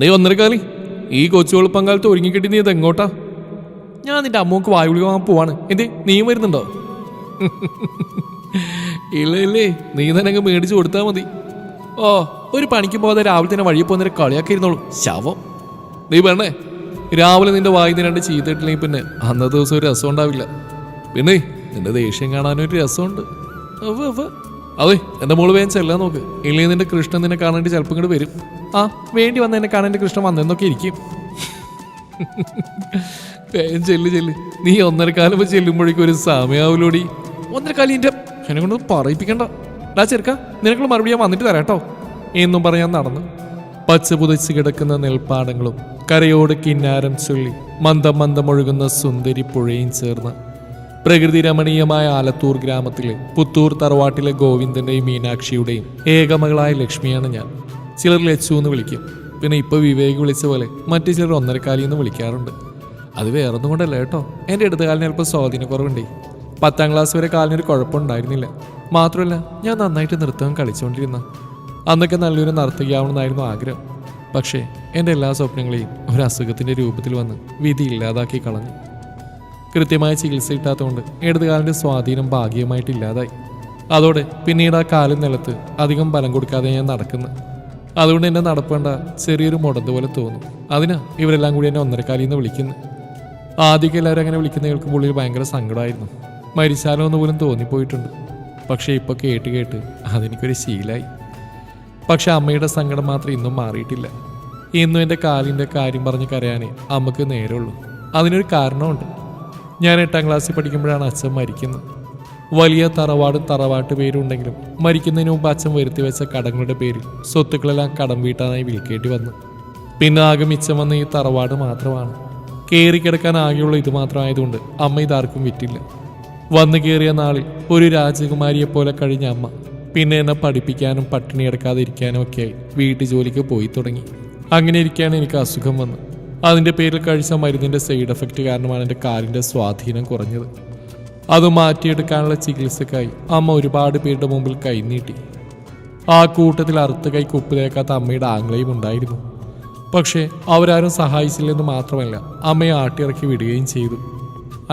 നീ 1:15 ഈ കൊച്ചു വെളുപ്പങ്കാലത്ത് ഒരുങ്ങിക്കിട്ടി നീ ഇത് എങ്ങോട്ടാ? ഞാൻ നിന്റെ അമ്മക്ക് വായുവിളി വാങ്ങാൻ പോവാണ്. എന്തേ നീയും വരുന്നുണ്ടോ? ഇല്ലേ, നീ തന്നെ അങ്ങ് മേടിച്ചു കൊടുത്താൽ മതി. ഓ, ഒരു പണിക്ക് പോകാതെ രാവിലെ തന്നെ വഴിയെ പോകുന്നവരെ കളിയാക്കിയിരുന്നോളൂ ശവം. നീ പറഞ്ഞേ, രാവിലെ നിന്റെ വായിന്ന് 2 ചീത്തയിട്ടില്ലെങ്കിൽ പിന്നെ അന്നത്തെ ദിവസം ഒരു രസം ഉണ്ടാവില്ല. പിന്നെ നിന്റെ ദേഷ്യം കാണാനൊരു രസമുണ്ട്. അതെ, എന്റെ മോള് വേഗം ചെല്ലാൻ നോക്ക്. ഇല്ലെങ്കിൽ നിന്റെ കൃഷ്ണൻ നിന്നെ കാണാനായിട്ട് ചിലപ്പോൾ ഇങ്ങോട്ട് വരും. ആ, വേണ്ടി വന്ന എന്നെ കാണാൻ എന്റെ കൃഷ്ണൻ വന്നെന്നൊക്കെ ഇരിക്കും. വേഗം ചെല്ല്. നീ 1:15 ചെല്ലുമ്പോഴേക്കും ഒരു സമയാവലോടി. 1:15 എന്നെ കൊണ്ടൊന്നും പറയിപ്പിക്കണ്ട. ചെറുക്ക, നിനക്കുള്ള മറുപടി ഞാൻ വന്നിട്ട് തരാട്ടോ എന്നും പറയാൻ നടന്നു. പച്ച പുതച്ച് കിടക്കുന്ന നെൽപ്പാടങ്ങളും കരയോട് കിന്നാരം ചൊല്ലി മന്ദം മന്ദം ഒഴുകുന്ന സുന്ദരി പുഴയും ചേർന്ന് പ്രകൃതി രമണീയമായ ആലത്തൂർ ഗ്രാമത്തിലെ പുത്തൂർ തറവാട്ടിലെ ഗോവിന്ദന്റെയും മീനാക്ഷിയുടെയും ഏകമകളായ ലക്ഷ്മിയാണ് ഞാൻ. ചിലർ ലച്ചു എന്ന് വിളിക്കും. പിന്നെ ഇപ്പൊ വിവേക് വിളിച്ച പോലെ മറ്റു ചിലർ 1:15 എന്ന് വിളിക്കാറുണ്ട്. അത് വേറൊന്നും കൊണ്ടല്ല കേട്ടോ, എൻ്റെ അടുത്ത കാലിന് അല്പം സ്വാധീനക്കുറവുണ്ടേ. 10ാം ക്ലാസ് വരെ കാലിനൊരു കുഴപ്പമുണ്ടായിരുന്നില്ല. മാത്രമല്ല, ഞാൻ നന്നായിട്ട് നൃത്തം കളിച്ചുകൊണ്ടിരുന്ന. അന്നൊക്കെ നല്ലൊരു നർത്തകിയാവണമെന്നായിരുന്നു ആഗ്രഹം. പക്ഷേ എൻ്റെ എല്ലാ സ്വപ്നങ്ങളെയും ഒരു അസുഖത്തിൻ്റെ രൂപത്തിൽ വന്ന് വിധി ഇല്ലാതാക്കി കളഞ്ഞു. കൃത്യമായ ചികിത്സ കിട്ടാത്തതുകൊണ്ട് ഇടതുകാലിൻ്റെ സ്വാധീനം ഭാഗികമായിട്ടില്ലാതായി. അതോടെ പിന്നീട് ആ കാലിൻ നിലത്ത് അധികം ബലം കൊടുക്കാതെ ഞാൻ നടക്കുന്നു. അതുകൊണ്ട് എന്നെ നടപ്പേണ്ട ചെറിയൊരു മുടന്ത് പോലെ തോന്നും. അതിനാ ഇവരെല്ലാം കൂടി എന്നെ 1:15 എന്ന് വിളിക്കുന്നു. ആദ്യമൊക്കെ എല്ലാവരും അങ്ങനെ വിളിക്കുന്ന കേൾക്കുമ്പോൾ ഉള്ളിൽ ഭയങ്കര സങ്കടമായിരുന്നു. മരിച്ചാലോ എന്ന് പോലും തോന്നിപ്പോയിട്ടുണ്ട്. പക്ഷേ ഇപ്പോൾ കേട്ട് അതെനിക്കൊരു ശീലമായി. പക്ഷെ അമ്മയുടെ സങ്കടം മാത്രം ഇന്നും മാറിയിട്ടില്ല. ഇന്നും എൻ്റെ കാലിൻ്റെ കാര്യം പറഞ്ഞ് കരയാനേ അമ്മക്ക് നേരമുള്ളൂ. അതിനൊരു കാരണമുണ്ട്. ഞാൻ 8ാം ക്ലാസ്സിൽ പഠിക്കുമ്പോഴാണ് അച്ഛൻ മരിക്കുന്നത്. വലിയ തറവാടും തറവാട്ട് പേരും ഉണ്ടെങ്കിലും മരിക്കുന്നതിന് മുമ്പ് അച്ഛൻ വരുത്തി വെച്ച കടങ്ങളുടെ പേരിൽ സ്വത്തുക്കളെല്ലാം കടം വീട്ടാനായി വിൽക്കേണ്ടി വന്നു. പിന്നെ ആകെ മിച്ചം വന്ന ഈ തറവാട് മാത്രമാണ്. കയറിക്കിടക്കാൻ ആകെയുള്ള ഇത് മാത്രമായതുകൊണ്ട് അമ്മ ഇതാർക്കും വിറ്റില്ല. വന്നു കയറിയ നാളിൽ ഒരു രാജകുമാരിയെപ്പോലെ കഴിഞ്ഞ അമ്മ പിന്നെ എന്നെ പഠിപ്പിക്കാനും പട്ടിണി കിടക്കാതെ ഇരിക്കാനും ഒക്കെയായി വീട്ടു ജോലിക്ക് പോയി തുടങ്ങി. അങ്ങനെ ഇരിക്കുകയാണ് എനിക്ക് അസുഖം വന്ന്. അതിൻ്റെ പേരിൽ കഴിച്ച മരുന്നിൻ്റെ സൈഡ് എഫക്റ്റ് കാരണമാണ് എൻ്റെ കാലിൻ്റെ സ്വാധീനം കുറഞ്ഞത്. അത് മാറ്റിയെടുക്കാനുള്ള ചികിത്സക്കായി അമ്മ ഒരുപാട് പേരുടെ മുമ്പിൽ കൈനീട്ടി. ആ കൂട്ടത്തിൽ അറുത്ത് കൈക്ക് ഉപ്പ് തേക്കാത്ത അമ്മയുടെ ആംഗ്ലയും ഉണ്ടായിരുന്നു. പക്ഷേ അവരാരും സഹായിച്ചില്ലെന്ന് മാത്രമല്ല, അമ്മയെ ആട്ടിയിറക്കി വിടുകയും ചെയ്തു.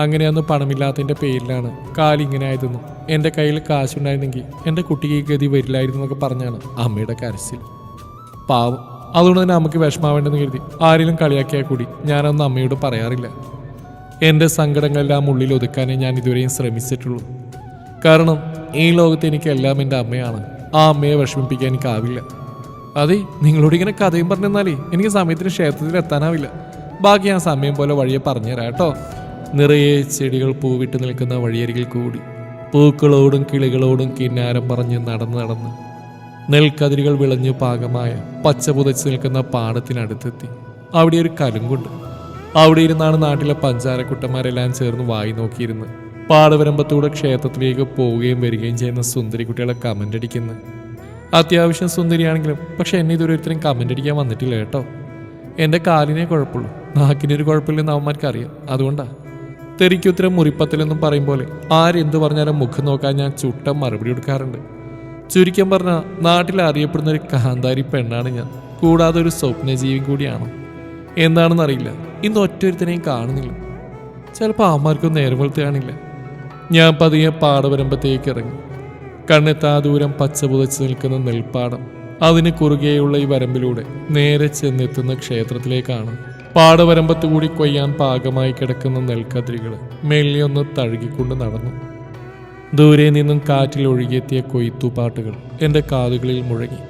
അങ്ങനെ അന്ന് പണമില്ലാത്തതിൻ്റെ പേരിലാണ് കാലിങ്ങനെ ആയതെന്നും എൻ്റെ കയ്യിൽ കാശുണ്ടായിരുന്നെങ്കിൽ എൻ്റെ കുട്ടിക്ക് ഗതി വരില്ലായിരുന്നു എന്നൊക്കെ പറഞ്ഞാണ് അമ്മയുടെ കരച്ചിൽ. പാവം. അതുകൊണ്ട് തന്നെ അമ്മയ്ക്ക് വിഷമാവേണ്ടെന്ന് കരുതി ആരെങ്കിലും കളിയാക്കിയാൽ കൂടി ഞാനൊന്നും അമ്മയോട് പറയാറില്ല. എൻ്റെ സങ്കടങ്ങളെല്ലാം ഉള്ളിൽ ഒതുക്കാനേ ഞാൻ ഇതുവരെയും ശ്രമിച്ചിട്ടുള്ളൂ. കാരണം ഈ ലോകത്ത് എനിക്കെല്ലാം എൻ്റെ അമ്മയാണ്. ആ അമ്മയെ വിഷമിപ്പിക്കാൻ എനിക്കാവില്ല. അതെ, നിങ്ങളോട് ഇങ്ങനെ കഥയും പറഞ്ഞെന്നാലേ എനിക്ക് സമയത്തിന് ക്ഷേത്രത്തിൽ എത്താനാവില്ല. ബാക്കി ഞാൻ സമയം പോലെ വഴിയെ പറഞ്ഞുതരാം കേട്ടോ. നിറയെ ചെടികൾ പൂവിട്ട് നിൽക്കുന്ന വഴിയരികിൽ കൂടി പൂക്കളോടും കിളികളോടും കിന്നാരം പറഞ്ഞ് നടന്ന് നെൽക്കതിരുകൾ വിളഞ്ഞു പാകമായ പച്ച പുതച്ച് നിൽക്കുന്ന പാടത്തിനടുത്തെത്തി. അവിടെ ഒരു കലുങ്കുണ്ട്. അവിടെ ഇരുന്നാണ് നാട്ടിലെ പഞ്ചാരക്കുട്ടന്മാരെല്ലാം ചേർന്ന് വായി നോക്കിയിരുന്ന് പാടവരമ്പത്തൂടെ ക്ഷേത്രത്തിലേക്ക് പോവുകയും വരികയും ചെയ്യുന്ന സുന്ദരി കുട്ടികളെ കമൻ്റ് അടിക്കുന്നത്. അത്യാവശ്യം സുന്ദരിയാണെങ്കിലും പക്ഷെ എന്നെ ഇതുവരെ ഒരുത്തരം കമൻ്റ് അടിക്കാൻ വന്നിട്ടില്ല കേട്ടോ. എൻ്റെ കാലിനെ കുഴപ്പമുള്ളൂ, നാക്കിനൊരു കുഴപ്പമില്ലെന്ന് അവന്മാർക്കറിയാം. അതുകൊണ്ടാണ് തെറിക്കുത്തരം മുറിപ്പത്തിലെന്നും പറയും പോലെ ആരെന്ത് പറഞ്ഞാലും മുഖം നോക്കാൻ ഞാൻ ചുട്ടം മറുപടി കൊടുക്കാറുണ്ട്. ചുരുക്കം പറഞ്ഞാൽ നാട്ടിൽ അറിയപ്പെടുന്ന ഒരു കാന്താരി പെണ്ണാണ് ഞാൻ. കൂടാതെ ഒരു സ്വപ്നജീവി കൂടിയാണ്. എന്താണെന്നറിയില്ല, ഇന്ന് ഒറ്റൊരുത്തനെയും കാണുന്നില്ല. ചിലപ്പോൾ അമ്മമാർക്കും നേരം വെളുത്ത് കാണില്ല. ഞാൻ പതിയെ പാടവരമ്പത്തേക്ക് ഇറങ്ങി. കണ്ണെത്താ ദൂരം പച്ച പുതച്ച് നിൽക്കുന്ന നെൽപ്പാടം, അതിന് കുറുകെയുള്ള ഈ വരമ്പിലൂടെ നേരെ ചെന്നെത്തുന്ന ക്ഷേത്രത്തിലേക്കാണ്. പാടവരമ്പത്ത് കൂടി കൊയ്യാൻ പാകമായി കിടക്കുന്ന നെൽക്കതിരുകൾ മെല്ലിയൊന്ന് തഴുകിക്കൊണ്ട് നടന്നു. ദൂരെ നിന്നും കാറ്റിൽ ഒഴുകിയെത്തിയ കൊയ്ത്തുപാട്ടുകൾ എൻ്റെ കാതുകളിൽ മുഴങ്ങി.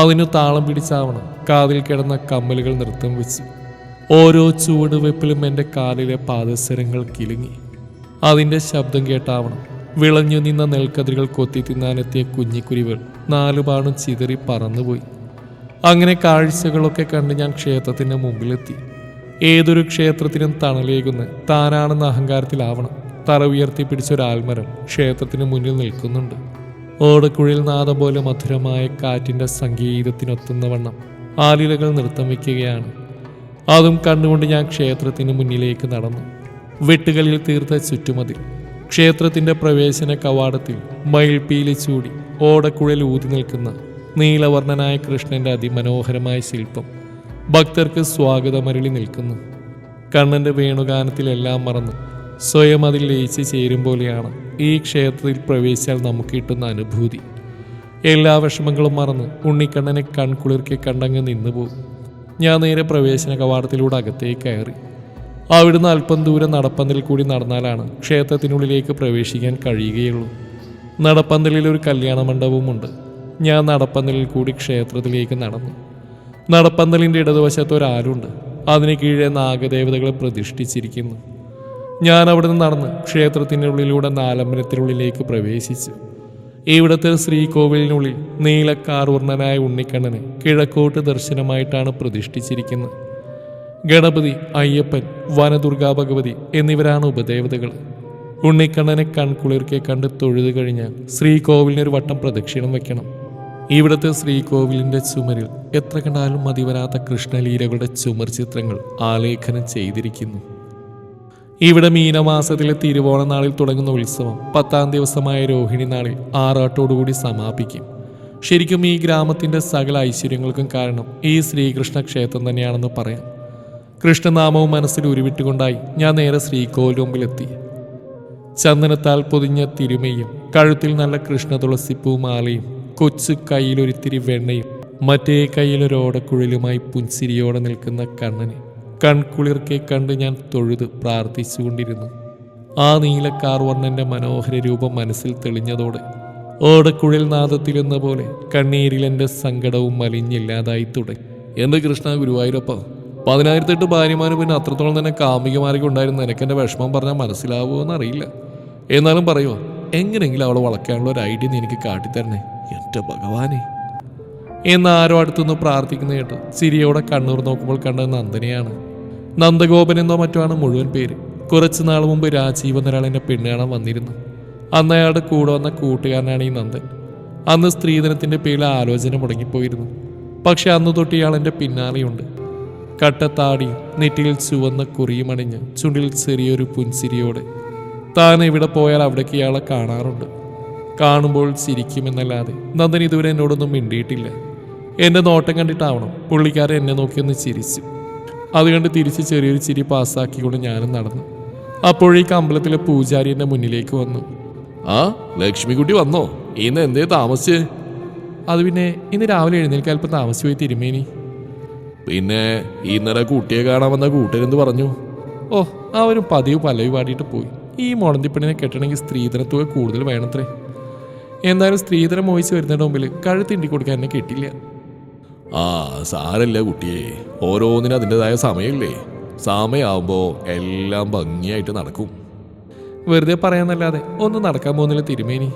അതിനു താളം പിടിച്ചാവണം കാതിൽ കിടന്ന കമ്മലുകൾ നൃത്തം വെച്ചു. ഓരോ ചുവട് വെപ്പിലും എൻ്റെ കാലിലെ പാദസരങ്ങൾ കിലുങ്ങി. അതിൻ്റെ ശബ്ദം കേട്ടാവണം വിളഞ്ഞു നിന്ന നെൽക്കതിരുകൾ കൊത്തി തിന്നാനെത്തിയ കുഞ്ഞിക്കുരുവികൾ 4 പാടും ചിതറി പറന്നുപോയി. അങ്ങനെ കാഴ്ചകളൊക്കെ കണ്ട് ഞാൻ ക്ഷേത്രത്തിൻ്റെ മുമ്പിലെത്തി. ഏതൊരു ക്ഷേത്രത്തിനും തണലേകുന്ന താനാണെന്ന അഹങ്കാരത്തിലാവണം തറ ഉയർത്തി പിടിച്ചൊരാൽമരം ക്ഷേത്രത്തിന് മുന്നിൽ നിൽക്കുന്നുണ്ട്. ഓടക്കുഴൽ നാദം പോലെ മധുരമായ കാറ്റിൻ്റെ സംഗീതത്തിനൊത്തുന്ന വണ്ണം ആലിലകൾ നൃത്തം വയ്ക്കുകയാണ്. അതും കണ്ടുകൊണ്ട് ഞാൻ ക്ഷേത്രത്തിന് മുന്നിലേക്ക് നടന്നു. വെട്ടുകളിൽ തീർത്ത ചുറ്റുമതിൽ, ക്ഷേത്രത്തിൻ്റെ പ്രവേശന കവാടത്തിൽ മയിൽപ്പീലി ചൂടി ഓടക്കുഴൽ ഊതി നിൽക്കുന്ന നീലവർണ്ണനായ കൃഷ്ണൻ്റെ അതിമനോഹരമായ ശില്പം, ഭക്തർക്ക് സ്വാഗതമരളി നിൽക്കുന്നു. കണ്ണന്റെ വേണുഗാനത്തിലെല്ലാം മറന്ന് സ്വയം അതിൽ ലയിച്ച് ചേരും പോലെയാണ് ഈ ക്ഷേത്രത്തിൽ പ്രവേശിച്ചാൽ നമുക്ക് കിട്ടുന്ന അനുഭൂതി. എല്ലാ വിഷമങ്ങളും മറന്ന് ഉണ്ണിക്കണ്ണനെ കൺകുളിർക്കെ കണ്ടങ്ങ് നിന്നുപോകും. ഞാൻ നേരെ പ്രവേശന കവാടത്തിലൂടെ അകത്തേക്ക് കയറി. അവിടുന്ന് അല്പം ദൂരം നടപ്പന്തലിൽ കൂടി നടന്നാലാണ് ക്ഷേത്രത്തിനുള്ളിലേക്ക് പ്രവേശിക്കാൻ കഴിയുകയുള്ളൂ. നടപ്പന്തലിൽ ഒരു കല്യാണ മണ്ഡപവുമുണ്ട്. ഞാൻ നടപ്പന്തലിൽ കൂടി ക്ഷേത്രത്തിലേക്ക് നടന്നു. നടപ്പന്തലിൻ്റെ ഇടതുവശത്ത് ഒരാലുണ്ട്. അതിന് കീഴെ നാഗദേവതകളെ പ്രതിഷ്ഠിച്ചിരിക്കുന്നു. ഞാൻ അവിടെ നിന്ന് നടന്ന് ക്ഷേത്രത്തിനുള്ളിലൂടെ നാലമ്പലത്തിനുള്ളിലേക്ക് പ്രവേശിച്ചു. ഇവിടുത്തെ ശ്രീകോവിലിനുള്ളിൽ നീലക്കാർവർണ്ണനായ ഉണ്ണിക്കണ്ണനെ കിഴക്കോട്ട് ദർശനമായിട്ടാണ് പ്രതിഷ്ഠിച്ചിരിക്കുന്നത്. ഗണപതി, അയ്യപ്പൻ, വനദുർഗാ ഭഗവതി എന്നിവരാണ് ഉപദേവതകൾ. ഉണ്ണിക്കണ്ണനെ കൺകുളിർക്കെ കണ്ട് തൊഴുതു കഴിഞ്ഞാൽ ശ്രീകോവിലിനൊരു വട്ടം പ്രദക്ഷിണം വയ്ക്കണം. ഇവിടുത്തെ ശ്രീകോവിലിൻ്റെ ചുമരിൽ എത്ര കണ്ടാലും മതിവരാത്ത കൃഷ്ണലീലകളുടെ ചുമർ ചിത്രങ്ങൾ ആലേഖനം ചെയ്തിരിക്കുന്നു. ഇവിടെ മീനമാസത്തിലെ തിരുവോണ നാളിൽ തുടങ്ങുന്ന ഉത്സവം 10ാം ദിവസമായ രോഹിണി നാളിൽ ആറാട്ടോടുകൂടി സമാപിക്കും. ശരിക്കും ഈ ഗ്രാമത്തിൻ്റെ സകല ഐശ്വര്യങ്ങൾക്കും കാരണം ഈ ശ്രീകൃഷ്ണ ക്ഷേത്രം തന്നെയാണെന്ന് പറയാം. കൃഷ്ണനാമവും മനസ്സിൽ ഉരുവിട്ടുകൊണ്ടായി ഞാൻ നേരെ ശ്രീകോവിൽ മുമ്പിലെത്തി. ചന്ദനത്താൽ പൊതിഞ്ഞ തിരുമയും കഴുത്തിൽ നല്ല കൃഷ്ണ തുളസിപ്പൂ മാലയും കൊച്ചു കയ്യിലൊരിത്തിരി വെണ്ണയും മറ്റേ കയ്യിലൊരോടക്കുഴലുമായി പുൻസിരിയോടെ നിൽക്കുന്ന കണ്ണനെ കൺകുളിർക്കെ കണ്ട് ഞാൻ തൊഴുത് പ്രാർത്ഥിച്ചുകൊണ്ടിരുന്നു. ആ നീലക്കാർവർണ്ണന്റെ മനോഹര രൂപം മനസ്സിൽ തെളിഞ്ഞതോടെ ഓടക്കുഴൽ നാദത്തിലെന്ന പോലെ കണ്ണീരിലെൻ്റെ സങ്കടവും മലിഞ്ഞില്ലാതായി തുടങ്ങി. എൻ്റെ കൃഷ്ണ ഗുരുവായൂരപ്പ, 10,008 ഭാര്യമാര് പിന്നെ അത്രത്തോളം തന്നെ കാമികമാരൊക്കെ ഉണ്ടായിരുന്നു. എനിക്കെൻ്റെ വിഷമം പറഞ്ഞാൽ മനസ്സിലാവുമോ എന്നറിയില്ല. എന്നാലും പറയുമോ, എങ്ങനെയെങ്കിലും അവളെ വളയ്ക്കാനുള്ള ഒരു ഐഡിയ നീ എനിക്ക് കാട്ടിത്തരണേ എൻ്റെ ഭഗവാനെ എന്നാരോ അടുത്തുനിന്ന് പ്രാർത്ഥിക്കുന്ന കേട്ട് ചിരിയോടെ കണ്ണൂർ നോക്കുമ്പോൾ കണ്ടത് നന്ദനെയാണ്. നന്ദഗോപൻ എന്നോ മറ്റോ ആണ് മുഴുവൻ പേര്. കുറച്ചു നാൾ മുമ്പ് രാജീവ് എന്നൊരാൾ എന്നെ പെണ്ണ് കാണാൻ വന്നിരുന്നു. അന്ന് അയാളുടെ കൂടെ വന്ന കൂട്ടുകാരനാണ് ഈ നന്ദൻ. അന്ന് സ്ത്രീധനത്തിൻ്റെ പേരിൽ ആലോചന മുടങ്ങിപ്പോയിരുന്നു. പക്ഷെ അന്ന് തൊട്ട് ഇയാൾ എൻ്റെ പിന്നാലെയുണ്ട്. കട്ടത്താടിയും നെറ്റിയിൽ ചുവന്ന കുറിയുമണിഞ്ഞ് ചുണ്ടിൽ ചെറിയൊരു പുൻസിരിയോടെ താൻ എവിടെ പോയാൽ അവിടേക്ക് ഇയാളെ കാണാറുണ്ട്. കാണുമ്പോൾ ചിരിക്കുമെന്നല്ലാതെ നന്ദൻ ഇതുവരെ എന്നോടൊന്നും മിണ്ടിയിട്ടില്ല. എൻ്റെ നോട്ടം കണ്ടിട്ടാവണം പുള്ളിക്കാരൻ എന്നെ നോക്കിയൊന്ന് ചിരിച്ചു. അതുകണ്ട് തിരിച്ച് ചെറിയൊരു ചിരി പാസ്സാക്കിക്കൊണ്ട് ഞാനും നടന്നു. അപ്പോഴേക്ക് അമ്പലത്തിലെ പൂജാരി എൻ്റെ മുന്നിലേക്ക് വന്നു. ആ ലക്ഷ്മിക്കുട്ടി വന്നോ? ഇന്ന് എന്തേ താമസിച്ച്? അത് പിന്നെ ഇന്ന് രാവിലെ എഴുന്നേൽക്കാൻ അല്പം താമസിച്ചു പോയി തിരുമേനി. പിന്നെ ഇന്നലെ കുട്ടിയെ കാണാൻ വന്ന കൂട്ടരെന്ത് പറഞ്ഞു? ഓ, അവരും പതിവ് പല്ലവി പാടിയിട്ട് പോയി. ഈ മുളന്തിപ്പെണ്ണിനെ കെട്ടണമെങ്കിൽ സ്ത്രീധനത്തുക കൂടുതൽ വേണത്രേ. എന്തായാലും സ്ത്രീധനം മോഹിച്ച് വരുന്നതിന് മുമ്പിൽ കഴുത്തിണ്ടി കൊടുക്കാൻ എന്നെ കിട്ടില്ല. ആ സാരല്ല കുട്ടിയെ, ഓരോന്നിനും അതിൻ്റെതായ സമയമില്ലേ. സമയമാകുമ്പോൾ എല്ലാം ഭംഗിയായിട്ട് നടക്കും. വെറുതെ പറയാന്നല്ലാതെ ഒന്നും നടക്കാൻ പോകുന്നില്ല തിരുമേനി.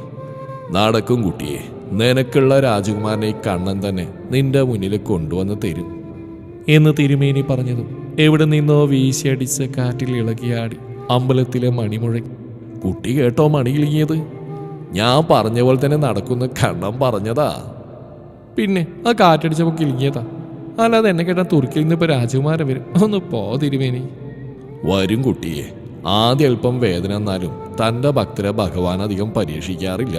നടക്കും കുട്ടിയെ. നിനക്കുള്ള രാജകുമാരനെ കണ്ണൻ തന്നെ നിന്റെ മുന്നിൽ കൊണ്ടുവന്ന് തരും എന്ന് തിരുമേനി പറഞ്ഞതും എവിടെ നിന്നോ വീശിയടിച്ച കാറ്റിൽ ഇളകിയാടി അമ്പലത്തിലെ മണിമുഴങ്ങി. കുട്ടി കേട്ടോ മണിയിളങ്ങിയത്? ഞാൻ പറഞ്ഞ പോലെ തന്നെ നടക്കുന്ന കണ്ണൻ പറഞ്ഞതാ. പിന്നെ ആ കാറ്റടിച്ചപ്പോൾ കിളിങ്ങിയതാ. അല്ലാതെ എന്നെ കേട്ടാൽ തുർക്കിയിൽ നിന്ന് ഇപ്പോൾ രാജകുമാരൻ വരും. ഒന്ന് പോ തിരുമേനി. വരും കുട്ടിയെ. ആദ്യം അല്പം വേദന എന്നാലും തൻ്റെ ഭക്തരെ ഭഗവാൻ അധികം പരീക്ഷിക്കാറില്ല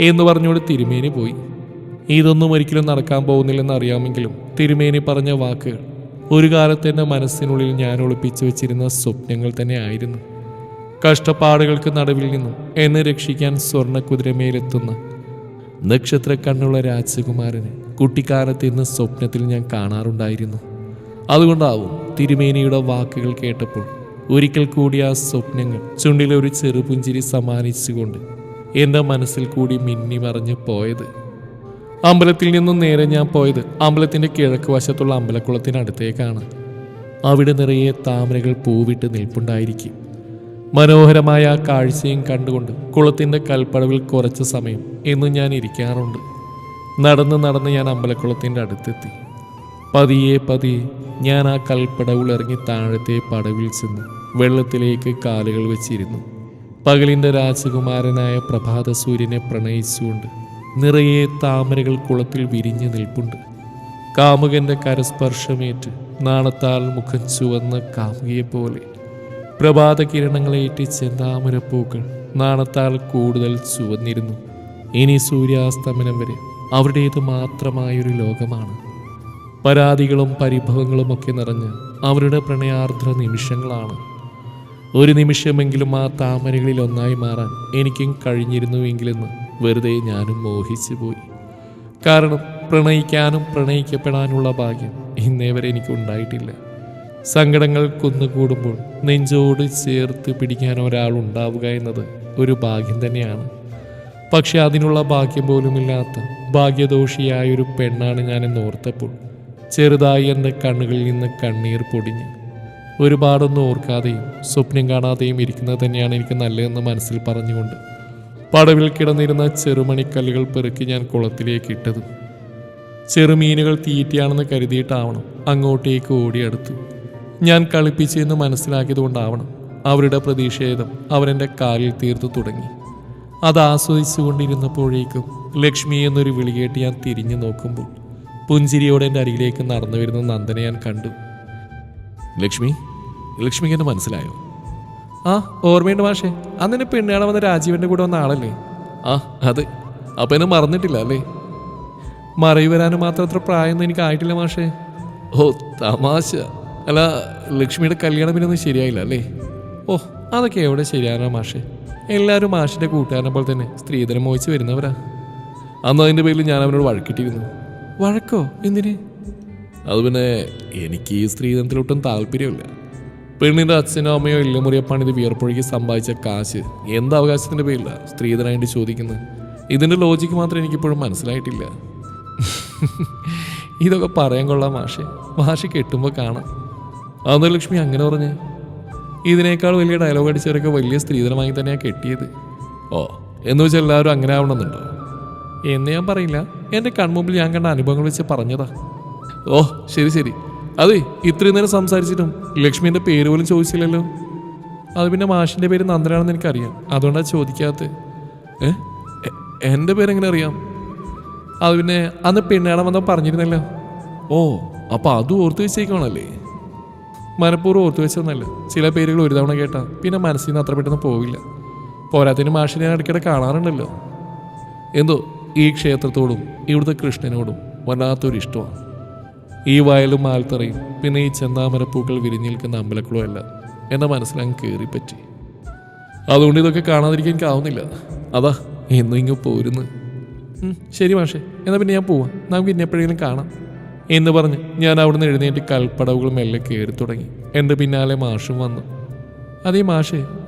എന്ന് പറഞ്ഞുകൊണ്ട് തിരുമേനി പോയി. ഇതൊന്നും ഒരിക്കലും നടക്കാൻ പോകുന്നില്ലെന്ന് അറിയാമെങ്കിലും തിരുമേനി പറഞ്ഞ വാക്കുകൾ ഒരു കാലത്ത് എൻ്റെ മനസ്സിനുള്ളിൽ ഞാൻ ഒളിപ്പിച്ചു വെച്ചിരുന്ന സ്വപ്നങ്ങൾ തന്നെ ആയിരുന്നു. കഷ്ടപ്പാടുകൾക്ക് നടുവിൽ നിന്നും എന്നെ രക്ഷിക്കാൻ സ്വർണ്ണക്കുതിരമേലെത്തുന്ന നക്ഷത്ര കണ്ണുള്ള രാജകുമാരനെ കുട്ടിക്കാലത്ത് ഇന്ന് സ്വപ്നത്തിൽ ഞാൻ കാണാറുണ്ടായിരുന്നു. അതുകൊണ്ടാവും തിരുമേനിയുടെ വാക്കുകൾ കേട്ടപ്പോൾ ഒരിക്കൽ കൂടി ആ സ്വപ്നങ്ങൾ ചുണ്ടിലൊരു ചെറുപുഞ്ചിരി സമ്മാനിച്ചുകൊണ്ട് എൻ്റെ മനസ്സിൽ കൂടി മിന്നി മറിഞ്ഞു പോയത്. അമ്പലത്തിൽ നിന്നും നേരെ ഞാൻ പോയത് അമ്പലത്തിൻ്റെ കിഴക്ക് വശത്തുള്ള അമ്പലക്കുളത്തിനടുത്തേക്കാണ്. അവിടെ നിറയെ താമരകൾ പൂവിട്ട് നിൽപ്പുണ്ടായിരിക്കും. മനോഹരമായ ആ കാഴ്ചയും കണ്ടുകൊണ്ട് കുളത്തിൻ്റെ കൽപ്പടവിൽ കുറച്ച് സമയം എന്നും ഞാൻ ഇരിക്കാറുണ്ട്. നടന്ന് ഞാൻ അമ്പലക്കുളത്തിൻ്റെ അടുത്തെത്തി. പതിയെ ഞാൻ ആ കൽപ്പടവിൽ ഇറങ്ങി താഴത്തെ പടവിൽ ചെന്ന് വെള്ളത്തിലേക്ക് കാലുകൾ വെച്ചിരുന്നു. പകലിൻ്റെ രാജകുമാരനായ പ്രഭാത സൂര്യനെ പ്രണയിച്ചുകൊണ്ട് നിറയെ താമരകൾ കുളത്തിൽ വിരിഞ്ഞു നിൽപ്പുണ്ട്. കാമുകന്റെ കരസ്പർശമേറ്റ് നാണത്താൽ മുഖം ചുവന്ന കാമുകിയെപ്പോലെ പ്രഭാത കിരണങ്ങളേറ്റി ചെന്താമരപ്പൂക്കൾ നാണത്താൽ കൂടുതൽ ചുവന്നിരുന്നു. ഇനി സൂര്യാസ്തമനം വരെ അവരുടേത് മാത്രമായൊരു ലോകമാണ്. പരാതികളും പരിഭവങ്ങളും ഒക്കെ നിറഞ്ഞ് അവരുടെ പ്രണയാർദ്ര നിമിഷങ്ങളാണ്. ഒരു നിമിഷമെങ്കിലും ആ താമരകളിൽ ഒന്നായി മാറാൻ എനിക്കും കഴിഞ്ഞിരുന്നുവെങ്കിലെന്ന് വെറുതെ ഞാനും മോഹിച്ചു പോയി. കാരണം പ്രണയിക്കാനും പ്രണയിക്കപ്പെടാനുള്ള ഭാഗ്യം ഇന്നേ വരെ എനിക്കുണ്ടായിട്ടില്ല. സങ്കടങ്ങൾ കുന്നുകൂടുമ്പോൾ നെഞ്ചോട് ചേർത്ത് പിടിക്കാൻ ഒരാളുണ്ടാവുക എന്നത് ഒരു ഭാഗ്യം തന്നെയാണ്. പക്ഷെ അതിനുള്ള ഭാഗ്യം പോലുമില്ലാത്ത ഭാഗ്യദോഷിയായൊരു പെണ്ണാണ് ഞാനെന്നോർത്തപ്പോൾ ചെറുതായി എൻ്റെ കണ്ണുകളിൽ നിന്ന് കണ്ണീർ പൊടിഞ്ഞ്. ഒരുപാടൊന്നും ഓർക്കാതെയും സ്വപ്നം കാണാതെയും ഇരിക്കുന്നത് തന്നെയാണ് എനിക്ക് നല്ലതെന്ന് മനസ്സിൽ പറഞ്ഞുകൊണ്ട് പടവിൽ കിടന്നിരുന്ന ചെറുമണിക്കല്ലുകൾ പെറുക്കി ഞാൻ കുളത്തിലേക്ക് ഇട്ടതും ചെറുമീനുകൾ തീറ്റയാണെന്ന് കരുതിയിട്ടാവണം അങ്ങോട്ടേക്ക് ഓടിയെടുത്തു. ഞാൻ കളിപ്പിച്ചെന്ന് മനസ്സിലാക്കിയതുകൊണ്ടാവണം അവരുടെ പ്രതിഷേധം അവരെൻ്റെ കാലിൽ തീർത്തു തുടങ്ങി. അത് ആസ്വദിച്ചുകൊണ്ടിരുന്നപ്പോഴേക്കും ലക്ഷ്മി എന്നൊരു വിളികേട്ട് ഞാൻ തിരിഞ്ഞു നോക്കുമ്പോൾ പുഞ്ചിരിയോടെ എൻ്റെ അരികിലേക്ക് നടന്നു വരുന്ന നന്ദനെ ഞാൻ കണ്ടു. ലക്ഷ്മിക്ക് എന്നെ മനസ്സിലായോ? ആ, ഓർമ്മയുണ്ട് മാഷേ. അന്നെന്നെ പെണ്ണുകാണാൻ വന്ന രാജീവൻ്റെ കൂടെ വന്ന ആളല്ലേ? ആ, അതെ. അപ്പം എന്നെ മറന്നിട്ടില്ല അല്ലേ? മറവി വരാനും മാത്രം അത്ര പ്രായമൊന്നും എനിക്കായിട്ടില്ല മാഷേ. ഓ, തമാശ. അല്ല, ലക്ഷ്മിയുടെ കല്യാണം പിന്നെ ഒന്നും ശരിയായില്ല അല്ലേ? ഓ, അതൊക്കെ എവിടെ ശരിയാണോ മാഷേ? എല്ലാവരും മാഷിൻ്റെ കൂട്ടുകാരനെ പോലെ തന്നെ സ്ത്രീധനം മോഹിച്ച് വരുന്നവരാ. അന്ന് അതിൻ്റെ പേരിൽ ഞാൻ അവനോട് വഴക്കിട്ടിരുന്നു. വഴക്കോ? എന്തിന്? അത് പിന്നെ എനിക്ക് ഈ സ്ത്രീധനത്തിലൊട്ടും താല്പര്യമില്ല. പെണ്ണിൻ്റെ അച്ഛനോ അമ്മയോ ഇല്ലമുറിയെ പണിത് വിയർപ്പൊഴുകി സമ്പാദിച്ച കാശ് എന്ത് അവകാശത്തിൻ്റെ പേരില്ല സ്ത്രീധനായിട്ട് ചോദിക്കുന്നത്? ഇതിൻ്റെ ലോജിക്ക് മാത്രം എനിക്കിപ്പോഴും മനസ്സിലായിട്ടില്ല. ഇതൊക്കെ പറയാൻ കൊള്ളാം മാഷ് കെട്ടുമ്പോൾ കാണാം. അന്ന് ലക്ഷ്മി അങ്ങനെ പറഞ്ഞേ. ഇതിനേക്കാൾ വലിയ ഡയലോഗ് അടിച്ചവരൊക്കെ വലിയ സ്ത്രീധനമായി തന്നെയാണ് കെട്ടിയത്. ഓ, എന്ന് വെച്ചാൽ എല്ലാവരും അങ്ങനെ ആവണമെന്നുണ്ടോ? എന്ന് ഞാൻ പറയില്ല. എൻ്റെ കൺമുമ്പിൽ ഞാൻ കണ്ട അനുഭവങ്ങൾ വെച്ച് പറഞ്ഞതാ. ഓ, ശരി. അതെ, ഇത്രയും നേരം സംസാരിച്ചിട്ടും ലക്ഷ്മിൻ്റെ പേര് പോലും ചോദിച്ചില്ലല്ലോ. അത് പിന്നെ മാഷിൻ്റെ പേര് നന്ദനാണെന്ന് എനിക്കറിയാം, അതുകൊണ്ടാണ് ചോദിക്കാത്തത്. എൻ്റെ പേരെങ്ങനെ അറിയാം? അത് പിന്നെ അന്ന് പെണ്ണാടാൻ വന്നാൽ പറഞ്ഞിരുന്നല്ലോ. ഓ, അപ്പോൾ അതും ഓർത്ത് വെച്ചേക്കണല്ലേ? മനഃപൂർവ്വം ഓർത്ത് വെച്ചൊന്നല്ല. ചില പേരുകൾ ഒരു തവണ കേട്ടാൽ പിന്നെ മനസ്സിൽ നിന്ന് അത്ര പെട്ടെന്ന് പോവില്ല. പോരാത്തിന് മാഷിനെ ഇടയ്ക്കിടെ കാണാറുണ്ടല്ലോ. എന്തോ ഈ ക്ഷേത്രത്തോടും ഇവിടുത്തെ കൃഷ്ണനോടും വല്ലാത്തൊരു ഇഷ്ടമാണ്. ഈ വയലും ആൽത്തറയും പിന്നെ ഈ ചെന്താമരപ്പൂക്കൾ വിരിഞ്ഞിരിക്കുന്ന അമ്പലക്കുളവും എല്ലാം എൻ്റെ മനസ്സിലങ്ങ് കയറിപ്പറ്റി. അതുകൊണ്ട് ഇതൊക്കെ കാണാതിരിക്കാൻ എനിക്കാവുന്നില്ല. അതാ എന്നും ഇങ്ങ് പോരുന്നു. ശരി മാഷേ, എന്നാൽ പിന്നെ ഞാൻ പോവാം. നമുക്ക് ഇനി എപ്പോഴെങ്കിലും കാണാം എന്ന് പറഞ്ഞ് ഞാൻ അവിടുന്ന് എഴുന്നേറ്റ് കൽപ്പടവുകൾ മെല്ലെ കയറി തുടങ്ങി. എൻ്റെ പിന്നാലെ മാഷും വന്നു. അതേ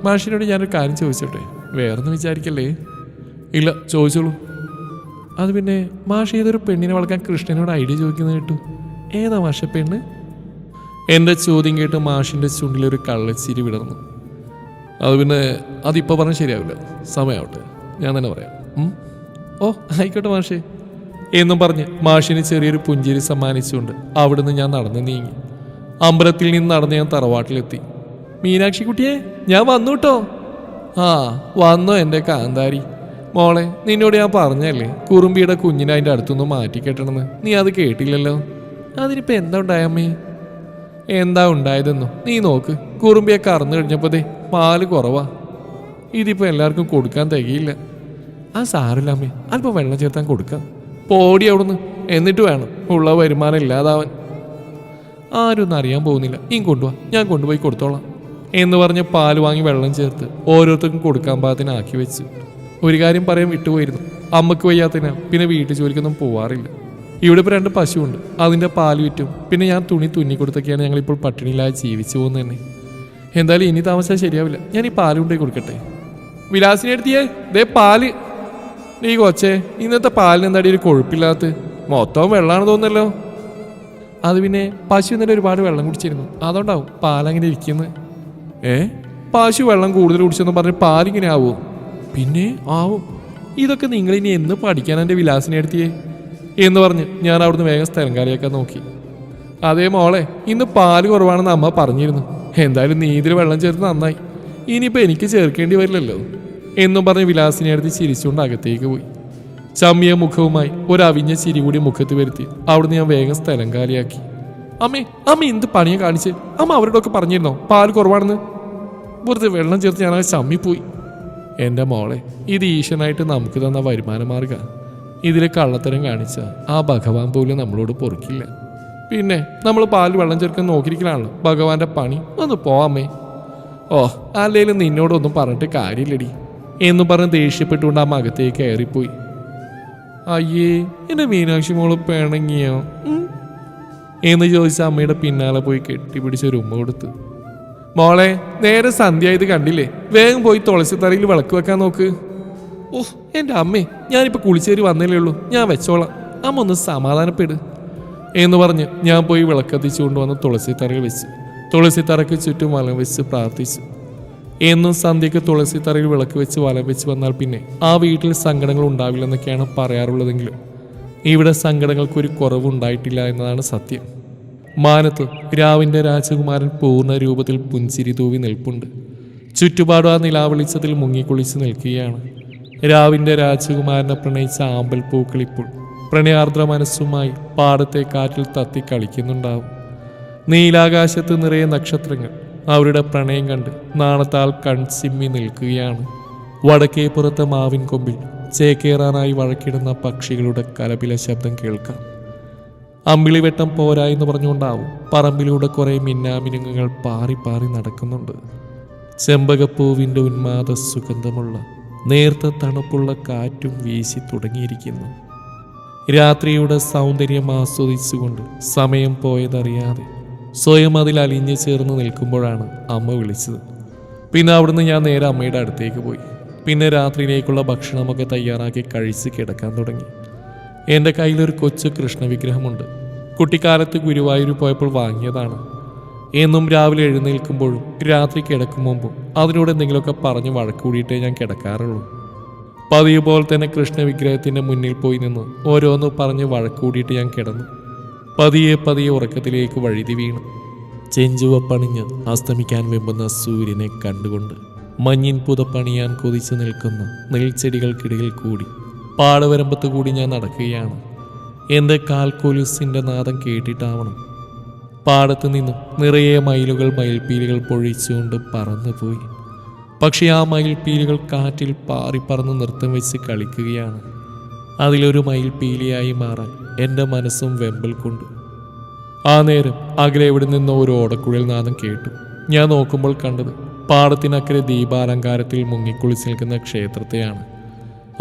മാഷിനോട് ഞാനൊരു കാര്യം ചോദിച്ചോട്ടെ? വേറൊന്നും വിചാരിക്കല്ലേ? ഇല്ല, ചോദിച്ചോളൂ. അത് പിന്നെ മാഷ് ഏതൊരു പെണ്ണിനെ വളർക്കാൻ കൃഷ്ണനോട് ഐഡിയ ചോദിക്കുന്നത് കേട്ടു. ഏതാ മാഷ പെണ്ണ്? എൻ്റെ ചോദ്യം കേട്ട് മാഷിൻ്റെ ചുണ്ടിലൊരു കള്ളച്ചിരി വിടർന്നു. അത് പിന്നെ അതിപ്പോൾ പറഞ്ഞാൽ ശരിയാവില്ല, സമയമാവട്ടെ, ഞാൻ തന്നെ പറയാം. ഓ, ആയിക്കോട്ടെ മാഷേ എന്നും പറഞ്ഞ് മാഷിന് ചെറിയൊരു പുഞ്ചിരി സമ്മാനിച്ചുകൊണ്ട് അവിടുന്ന് ഞാൻ നടന്ന് നീങ്ങി. അമ്പലത്തിൽ നിന്ന് നടന്ന് ഞാൻ തറവാട്ടിലെത്തി. മീനാക്ഷി കുട്ടിയെ, ഞാൻ വന്നു കേട്ടോ. ആ, വന്നോ എൻ്റെ കാന്താരി മോളെ? നിന്നോട് ഞാൻ പറഞ്ഞല്ലേ കുറുമ്പിയുടെ കുഞ്ഞിനെ അതിൻ്റെ അടുത്തൊന്ന് മാറ്റി കെട്ടണമെന്ന്? നീ അത് കേട്ടില്ലല്ലോ. അതിനിപ്പോൾ എന്താ ഉണ്ടായമ്മേ? എന്താ ഉണ്ടായതെന്നോ? നീ നോക്ക്, കുറുമ്പിയെ കറന്നു കഴിഞ്ഞപ്പോൾ പാല് കുറവാ. ഇതിപ്പോൾ എല്ലാവർക്കും കൊടുക്കാൻ തികയില്ല. ആ സാറില്ല അമ്മേ, അല്പം വെള്ളം ചേർത്താൻ കൊടുക്കാം. പോടി അവിടുന്ന്. എന്നിട്ട് വേണം ഉള്ള വരുമാനം ഇല്ലാതാവാൻ. ആരും ഒന്നും അറിയാൻ പോകുന്നില്ല. ഈ കൊണ്ടുപോവാ, ഞാൻ കൊണ്ടുപോയി കൊടുത്തോളാം എന്ന് പറഞ്ഞ് പാല് വാങ്ങി വെള്ളം ചേർത്ത് ഓരോരുത്തർക്കും കൊടുക്കാൻ പാകത്തിന് ആക്കി വെച്ചു. ഒരു കാര്യം പറയാൻ വിട്ടുപോയിരുന്നു. അമ്മക്ക് വയ്യാത്തതിനാ പിന്നെ വീട്ടു ജോലിക്കൊന്നും പോവാറില്ല. ഇവിടെ ഇപ്പോൾ 2 പശുവുണ്ട്. അതിൻ്റെ പാല് വിറ്റും പിന്നെ ഞാൻ തുണി തുന്നിക്കൊടുത്തൊക്കെയാണ് ഞങ്ങളിപ്പോൾ പട്ടിണിയില്ലാതെ ജീവിച്ചു പോകുന്നത് തന്നെ. എന്തായാലും ഇനി താമസിച്ചാൽ ശരിയാവില്ല. ഞാൻ ഈ പാല് കൊണ്ടുപോയി കൊടുക്കട്ടെ. വിലാസിനെ എടുത്തിയേ, ദേ പാല്. നീ കൊച്ചേ, ഇന്നത്തെ പാലിന് എന്താടി ഒരു കൊഴുപ്പില്ലാത്ത? മൊത്തം വെള്ളമാണ് തോന്നുന്നല്ലോ. അത് പിന്നെ പശു ഇന്നലെ ഒരുപാട് വെള്ളം കുടിച്ചിരുന്നു, അതുകൊണ്ടാവും പാലങ്ങനെ ഇരിക്കുന്നത്. പശു വെള്ളം കൂടുതൽ കുടിച്ചെന്ന് പറഞ്ഞ് പാലിങ്ങനെ ആവുമോ? പിന്നെ ആവും. ഇതൊക്കെ നിങ്ങളിനി എന്ന് പഠിക്കാൻ എൻ്റെ വിലാസിനെ എടുത്തിയേ എന്ന് പറഞ്ഞ് ഞാൻ അവിടുന്ന് വേഗം സ്ഥലം കാലിയാക്കാൻ നോക്കി. അതേ മോളെ, ഇന്ന് പാല് കുറവാണെന്ന് അമ്മ പറഞ്ഞിരുന്നു. എന്തായാലും നീ ഇതിൽ വെള്ളം ചേർത്ത് നന്നായി. ഇനിയിപ്പോൾ എനിക്ക് ചേർക്കേണ്ടി വരില്ലല്ലോ എന്നും പറഞ്ഞ് വിലാസിനെ എടുത്ത് ചിരിച്ചുകൊണ്ട് അകത്തേക്ക് പോയി. ചമ്മിയ മുഖവുമായി ഒരവിഞ്ഞ ചിരി കൂടി മുഖത്ത് വരുത്തി അവിടുന്ന് ഞാൻ വേഗം സ്ഥലം കാലിയാക്കി. അമ്മ എന്ത് പണിയെ കാണിച്ച്? അമ്മ അവരോടൊക്കെ പറഞ്ഞിരുന്നോ പാല് കുറവാണെന്ന്? വെറുതെ വെള്ളം ചേർത്ത് ഞാനത് ചമ്മിപ്പോയി. എൻ്റെ മോളെ, ഇത് ഈശ്വരനായിട്ട് നമുക്ക് തന്ന വരുമാന മാർഗ്ഗ. ഇതിലെ കള്ളത്തരം കാണിച്ച ആ ഭഗവാൻ പോലും നമ്മളോട് പൊറുക്കില്ല. പിന്നെ നമ്മൾ പാല് വെള്ളം ചേർക്കാൻ നോക്കിയിരിക്കലാണല്ലോ ഭഗവാന്റെ പണി. ഒന്ന് പോവാമേ. ഓ അല്ലേലും നിന്നോടൊന്നും പറഞ്ഞിട്ട് കാര്യമില്ലടി എന്ന് പറഞ്ഞ് ദേഷ്യപ്പെട്ടുകൊണ്ട് ആ അകത്തേക്ക് കയറിപ്പോയി. അയ്യേ എൻ്റെ മീനാക്ഷി മോള് പിണങ്ങിയോ എന്ന് ചോദിച്ച അമ്മയുടെ പിന്നാലെ പോയി കെട്ടിപ്പിടിച്ചൊരു ഉമ്മ കൊടുത്തു. മോളെ നേരെ സന്ധ്യ ഇത് കണ്ടില്ലേ, വേഗം പോയി തുളസിത്തറയിൽ വിളക്ക് വെക്കാൻ നോക്ക്. ഓഹ് എൻ്റെ അമ്മേ, ഞാനിപ്പോൾ കുളിച്ചേരി വന്നല്ലേ ഉള്ളൂ, ഞാൻ വെച്ചോളാം, അമ്മ ഒന്ന് സമാധാനപ്പെട് എന്ന് പറഞ്ഞ് ഞാൻ പോയി വിളക്കത്തിച്ചു കൊണ്ടുവന്ന് തുളസിത്തറയിൽ വെച്ച് തുളസിത്തറയ്ക്ക് ചുറ്റും വലം വെച്ച് പ്രാർത്ഥിച്ചു. എന്നും സന്ധ്യയ്ക്ക് തുളസിത്തറയിൽ വിളക്ക് വെച്ച് വലം വെച്ച് വന്നാൽ പിന്നെ ആ വീട്ടിൽ സങ്കടങ്ങൾ ഉണ്ടാവില്ലെന്നൊക്കെയാണ് പറയാറുള്ളതെങ്കിലും ഇവിടെ സങ്കടങ്ങൾക്കൊരു കുറവുണ്ടായിട്ടില്ല എന്നതാണ് സത്യം. മാനത്ത് രാവിൻ്റെ രാജകുമാരൻ പൂർണ്ണ രൂപത്തിൽ പുഞ്ചിരി തൂവി നിൽപ്പുണ്ട്. ചുറ്റുപാടും ആ നിലാവെളിച്ചത്തിൽ മുങ്ങിക്കുളിച്ച് നിൽക്കുകയാണ്. രാവിൻ്റെ രാജകുമാരനെ പ്രണയിച്ച ആമ്പൽ പൂക്കൾ ഇപ്പോൾ പ്രണയാർദ്ര മനസ്സുമായി പാടത്തെ കാറ്റിൽ തത്തി കളിക്കുന്നുണ്ടാവും. നീലാകാശത്ത് നിറയെ നക്ഷത്രങ്ങൾ അവരുടെ പ്രണയം കണ്ട് നാണത്താൽ കൺസിമ്മി നിൽക്കുകയാണ്. വടക്കേ പുറത്തെ മാവിൻ കൊമ്പിൽ ചേക്കേറാനായി വഴക്കിടുന്ന പക്ഷികളുടെ കലപില ശബ്ദം കേൾക്കാം. അമ്പിളിവെട്ടം പോരാ എന്ന് പറഞ്ഞുകൊണ്ടാവും പറമ്പിലൂടെ കുറേ മിന്നാമിനുങ്ങുകൾ പാറി പാറി നടക്കുന്നുണ്ട്. ചെമ്പകപ്പൂവിൻ്റെ ഉന്മാദ സുഗന്ധമുള്ള നേർത്ത തണുപ്പുള്ള കാറ്റും വീശി തുടങ്ങിയിരിക്കുന്നു. രാത്രിയുടെ സൗന്ദര്യം ആസ്വദിച്ചുകൊണ്ട് സമയം പോയതറിയാതെ സ്വയം അതിൽ അലിഞ്ഞു ചേർന്ന് നിൽക്കുമ്പോഴാണ് അമ്മ വിളിച്ചത്. പിന്നെ അവിടുന്ന് ഞാൻ നേരെ അമ്മയുടെ അടുത്തേക്ക് പോയി. പിന്നെ രാത്രിയിലേക്കുള്ള ഭക്ഷണമൊക്കെ തയ്യാറാക്കി കഴിച്ച് കിടക്കാൻ തുടങ്ങി. എൻ്റെ കയ്യിലൊരു കൊച്ചു കൃഷ്ണവിഗ്രഹമുണ്ട്. കുട്ടിക്കാലത്ത് ഗുരുവായൂർ പോയപ്പോൾ വാങ്ങിയതാണ്. എന്നും രാവിലെ എഴുന്നേൽക്കുമ്പോഴും രാത്രി കിടക്കും മുമ്പും അതിനോട് എന്തെങ്കിലുമൊക്കെ പറഞ്ഞ് വഴക്കൂടിയിട്ടേ ഞാൻ കിടക്കാറുള്ളൂ. പതിവ് പോലെ തന്നെ കൃഷ്ണവിഗ്രഹത്തിൻ്റെ മുന്നിൽ പോയി നിന്ന് ഓരോന്ന് പറഞ്ഞ് വഴക്കൂടിയിട്ട് ഞാൻ കിടന്നു. പതിയെ പതിയെ ഉറക്കത്തിലേക്ക് വഴുതി വീണു. ചെഞ്ചുവപ്പണിഞ്ഞ് അസ്തമിക്കാൻ വെമ്പുന്ന സൂര്യനെ കണ്ടുകൊണ്ട് മഞ്ഞിൻ പുതപ്പണിയാൻ കൊതിച്ചു നിൽക്കുന്ന നെൽച്ചെടികൾക്കിടയിൽ കൂടി പാടവരമ്പത്ത് കൂടി ഞാൻ നടക്കുകയാണ്. എൻ്റെ കാൽക്കൊലുസിൻ്റെ നാദം കേട്ടിട്ടാവണം പാടത്ത് നിന്നും നിറയെ മയിലുകൾ മയിൽപ്പീലികൾ പൊഴിച്ചുകൊണ്ട് പറന്നുപോയി. പക്ഷേ ആ മയിൽപ്പീലികൾ കാറ്റിൽ പാറിപ്പറന്ന് നൃത്തം വെച്ച് കളിക്കുകയാണ്. അതിലൊരു മയിൽപ്പീലിയായി മാറാൻ എൻ്റെ മനസ്സും വെമ്പൽ കൊണ്ടു. ആ നേരം അകലെ എവിടെ നിന്നോ ഒരു ഓടക്കുഴൽ നാദം കേട്ടു. ഞാൻ നോക്കുമ്പോൾ കണ്ടത് പാടത്തിനക്കരെ ദീപാലങ്കാരത്തിൽ മുങ്ങിക്കുളിച്ച് നിൽക്കുന്ന ക്ഷേത്രത്തെയാണ്.